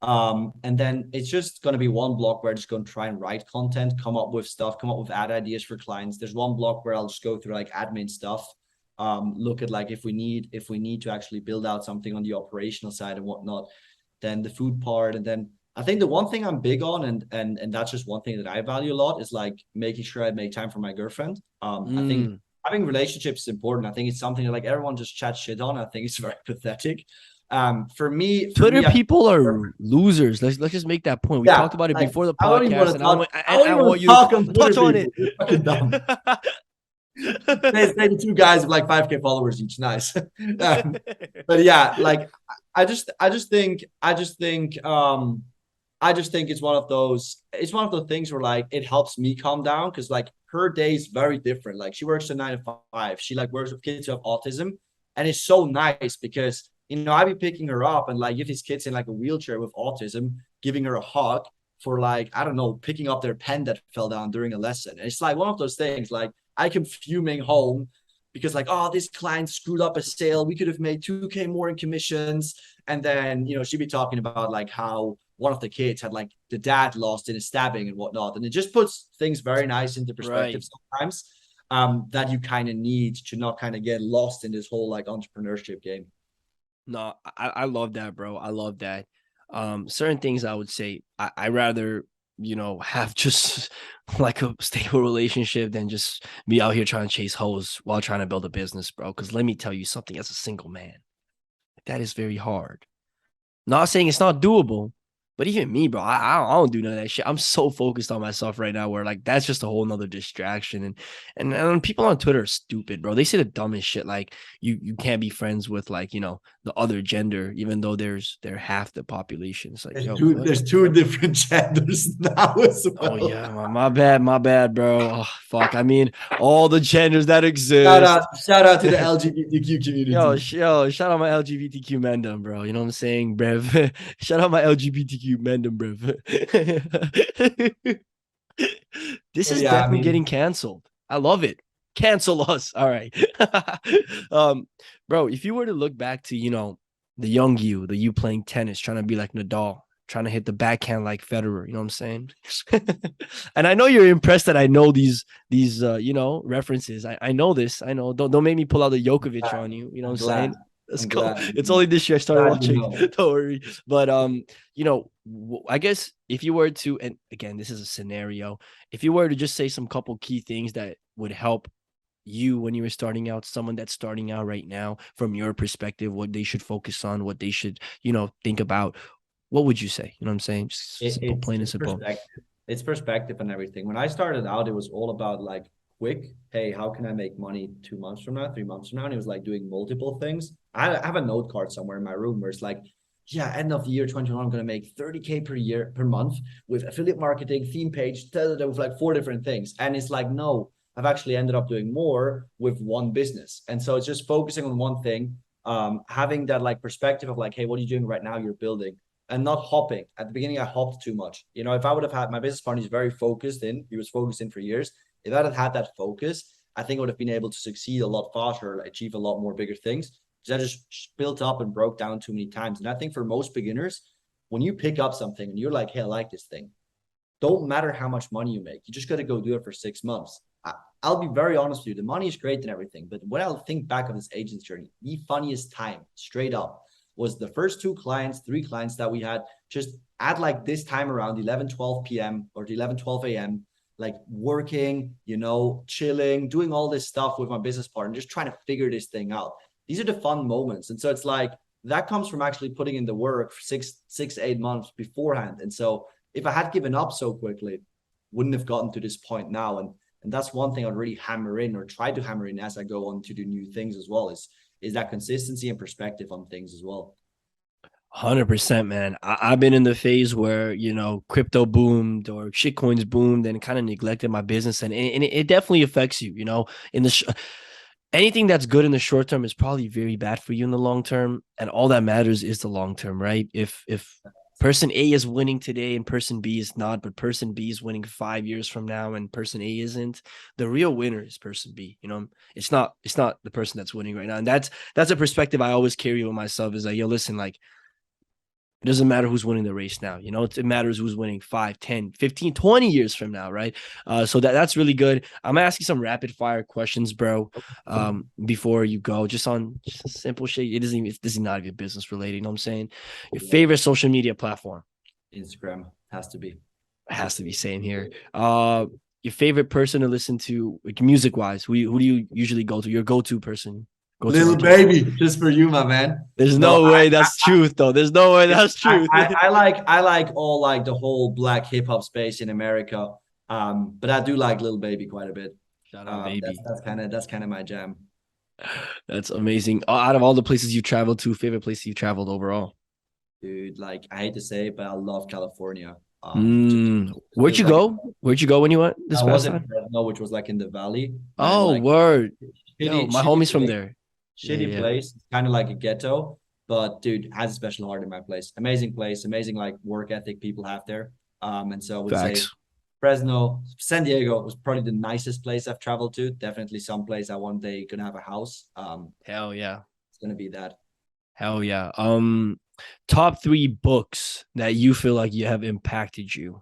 Speaker 4: And then it's just going to be one block where I'm just going to try and write content, come up with stuff, come up with ad ideas for clients. There's one block where I'll just go through like admin stuff, look at like if we need to actually build out something on the operational side and whatnot, then the food part. And then I think the one thing I'm big on, and that's just one thing that I value a lot, is like making sure I make time for my girlfriend. I think having relationships is important. I think it's something that like everyone just chats shit on. I think it's very pathetic. For me,
Speaker 1: people are losers. Let's just make that point. We talked about it before the podcast, and I want you to touch on it.
Speaker 4: Maybe 2 guys with like 5K followers each. Nice. But yeah, like I just think it's one of those things where like it helps me calm down because like her day is very different. Like she works a 9 to 5. She like works with kids who have autism, and it's so nice because I be picking her up and like if these kids in like a wheelchair with autism, giving her a hug for like I don't know, picking up their pen that fell down during a lesson. And it's like one of those things like I come fuming home because like, oh, this client screwed up a sale. We could have made 2K more in commissions. And then, she'd be talking about like how one of the kids had like the dad lost in a stabbing and whatnot. And it just puts things very nice into perspective sometimes that you kind of need to not kind of get lost in this whole like entrepreneurship game.
Speaker 1: No, I love that, bro. I love that. Certain things I would say I rather have just like a stable relationship than just be out here trying to chase hoes while trying to build a business, bro. Because let me tell you something, as a single man, that is very hard. Not saying it's not doable, But even me, bro, I don't do none of that shit. I'm so focused on myself right now where like that's just a whole nother distraction. And people on Twitter are stupid, bro. They say the dumbest shit like you can't be friends with like, you know, the other gender, even though they're half the population. It's like, yo, what?
Speaker 4: There's two different genders now as
Speaker 1: Oh
Speaker 4: well.
Speaker 1: yeah, my bad, bro. Oh, fuck. I mean, all the genders that
Speaker 4: Shout
Speaker 1: exist.
Speaker 4: out, shout out to the LGBTQ
Speaker 1: Yo,
Speaker 4: community.
Speaker 1: shout out my LGBTQ mandem, bro. You know what I'm saying, brev? Shout out my LGBTQ mandem, brev. This
Speaker 4: But
Speaker 1: is
Speaker 4: yeah, I
Speaker 1: definitely getting
Speaker 4: mean,
Speaker 1: canceled. I love it. Cancel us. All right. um, bro, if you were to look back to, you know, the you playing tennis, trying to be like Nadal, trying to hit the backhand like Federer, you know what I'm saying? And I know you're impressed that I know these you know, references. I know this. I know. Don't make me pull out the Djokovic on you. You know
Speaker 4: I'm
Speaker 1: what I'm
Speaker 4: glad.
Speaker 1: saying? Let's
Speaker 4: I'm
Speaker 1: go.
Speaker 4: glad.
Speaker 1: It's only this year I started
Speaker 4: Glad you
Speaker 1: watching.
Speaker 4: know.
Speaker 1: Don't worry. But you know, I guess if you were to, and again, this is a scenario, if you were to just say some couple key things that would help you when you were starting out, someone that's starting out right now, from your perspective, what they should focus on, what they should, you know, think about, what would you say? You know what I'm saying? Just simple, plain and
Speaker 4: It's
Speaker 1: simple.
Speaker 4: perspective. It's perspective and everything. When I started out, it was all about like quick. Hey, how can I make money 2 months from now, 3 months from now? And it was like doing multiple things. I have a note card somewhere in my room where it's like, yeah, end of the year 2021, I'm gonna make 30K per year per month with affiliate marketing, theme page, with like 4 different things. And it's like, no, I've actually ended up doing more with one business. And so it's just focusing on one thing, having that like perspective of like, hey, what are you doing right now? You're building and not hopping. At the beginning, I hopped too much. You know, if I would have had my business partner, he's very focused in, he was focused in for years. If I had that focus, I think I would have been able to succeed a lot faster, achieve a lot more bigger things. Because I just built up and broke down too many times. And I think for most beginners, when you pick up something and you're like, hey, I like this thing, don't matter how much money you make. You just got to go do it for 6 months. I'll be very honest with you. The money is great and everything. But when I think back of this agent's journey, the funniest time, straight up, was the first 3 clients that we had just at like this time around 11:12 p.m. or 11:12 a.m., like working, you know, chilling, doing all this stuff with my business partner, just trying to figure this thing out. These are the fun moments. And so it's like that comes from actually putting in the work for 8 months beforehand. And so if I had given up so quickly, wouldn't have gotten to this point now. And that's one thing I'd really hammer in or try to hammer in as I go on to do new things as well is that consistency and perspective on things as well.
Speaker 1: 100%, man. I've been in the phase where, you know, crypto boomed or shitcoins boomed and kind of neglected my business. And it definitely affects you, you know, in the anything that's good in the short term is probably very bad for you in the long term. And all that matters is the long term, right? If person A is winning today and person B is not, but person B is winning 5 years from now and person A isn't, the real winner is person B. You know, it's not the person that's winning right now. And that's a perspective I always carry with myself is like, yo, listen, like, it doesn't matter who's winning the race now. You know, it matters who's winning 5, 10, 15, 20 years from now, right? So that's really good. I'm gonna ask you some rapid fire questions, bro. Before you go, just on just simple shit. This is not even business related. You know what I'm saying? Your favorite social media platform?
Speaker 4: Instagram has to be.
Speaker 1: It has to be same here. Your favorite person to listen to, like music wise? Who do you usually go to? Your go-to person?
Speaker 4: Little baby, just for you, my man.
Speaker 1: There's no way that's truth, though. There's no way that's truth.
Speaker 4: I like all like the whole black hip hop space in America. But I do like Lil Baby quite a bit.
Speaker 1: Shout out, baby.
Speaker 4: That's kind of my jam.
Speaker 1: That's amazing. Out of all the places you traveled to, favorite place you traveled overall?
Speaker 4: Dude, like I hate to say it, but I love California.
Speaker 1: Where'd you go? Where'd you go when you went this
Speaker 4: I
Speaker 1: past
Speaker 4: was in
Speaker 1: time?
Speaker 4: Fresno, which was like in the valley.
Speaker 1: Oh,
Speaker 4: like,
Speaker 1: word.
Speaker 4: Shitty,
Speaker 1: Yo, my homie's from
Speaker 4: place.
Speaker 1: there.
Speaker 4: Shitty place. It's kind of like a ghetto, but dude, has a special heart in my place. Amazing place, amazing like work ethic people have there. And so I would say Fresno, San Diego was probably the nicest place I've traveled to. Definitely some place I one day gonna have a house.
Speaker 1: Hell yeah.
Speaker 4: It's gonna be that.
Speaker 1: Hell yeah. Top 3 books that you feel like you have impacted you.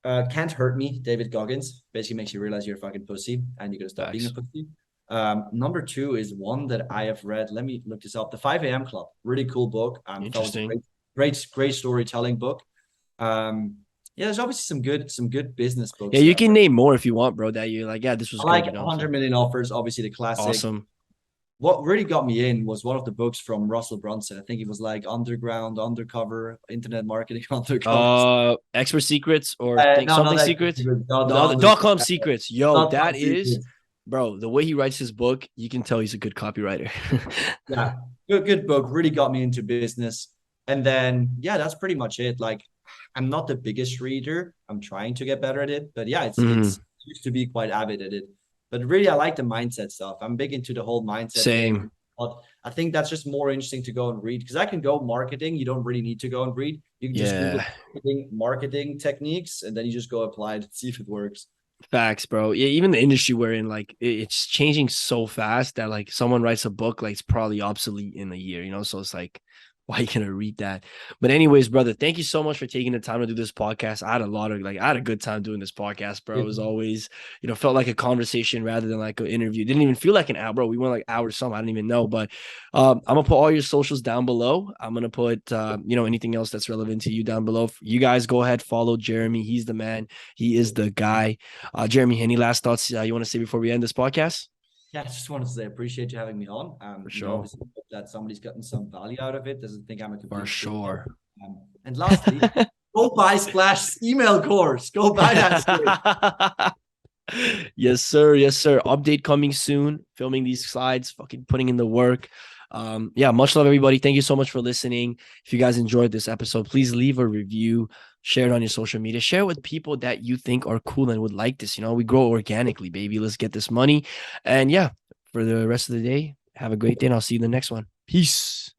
Speaker 4: Can't Hurt Me, David Goggins. Basically makes you realize you're a fucking pussy and you're gonna stop being a pussy. Number 2 is one that I have read. Let me look this up. The 5 a.m. Club. Really cool book.
Speaker 1: Interesting.
Speaker 4: Great storytelling book. Yeah, there's obviously some good business books.
Speaker 1: Yeah, you can name more if you want, bro. That you're like, yeah, this was
Speaker 4: I like
Speaker 1: good. You know,
Speaker 4: 100 Million Offers, obviously the classic.
Speaker 1: Awesome.
Speaker 4: what really got me in was one of the books from Russell Brunson. I think it was like Underground, Undercover, Internet Marketing Undercover.
Speaker 1: Expert secrets or think
Speaker 4: No,
Speaker 1: something
Speaker 4: not that.
Speaker 1: secrets.
Speaker 4: No,
Speaker 1: The other .com secrets. Yo,
Speaker 4: not
Speaker 1: that is,
Speaker 4: secrets.
Speaker 1: bro, the way he writes his book, you can tell he's a good copywriter.
Speaker 4: Yeah, good book. Really got me into business. And then, yeah, that's pretty much it. Like, I'm not the biggest reader. I'm trying to get better at it. But yeah, it's used to be quite avid at it. But really, I like the mindset stuff. I'm big into the whole mindset
Speaker 1: Same.
Speaker 4: thing. But I think that's just more interesting to go and read because I can go marketing. You don't really need to go and read. You can just Google marketing techniques and then you just go apply it and see if it works.
Speaker 1: Facts, bro. Yeah, even the industry we're in, like it's changing so fast that like someone writes a book, like it's probably obsolete in a year, you know? So it's like, why are you gonna read that? But anyways, brother, thank you so much for taking the time to do this podcast. I had a good time doing this podcast, bro. It was always, felt like a conversation rather than like an interview. It didn't even feel like an hour, bro. We went like hours something. I don't even know. But I'm gonna put all your socials down below. I'm gonna put anything else that's relevant to you down below. You guys go ahead, follow Jeremy. He's the man, he is the guy. Jeremy, any last thoughts you want to say before we end this podcast?
Speaker 4: Yeah, I just wanted to say I appreciate you having me on.
Speaker 1: For sure.
Speaker 4: Obviously hope that somebody's gotten some value out of it. Doesn't think I'm a complete
Speaker 1: For sure.
Speaker 4: And lastly, go buy Splash's email course. Go buy that.
Speaker 1: Yes, sir. Yes, sir. Update coming soon. Filming these slides, fucking putting in the work. Yeah, much love, everybody. Thank you so much for listening. If you guys enjoyed this episode, please leave a review, share it on your social media, share it with people that you think are cool and would like this. We grow organically, baby. Let's get this money. And yeah, for the rest of the day, have a great day, and I'll see you in the next one. Peace.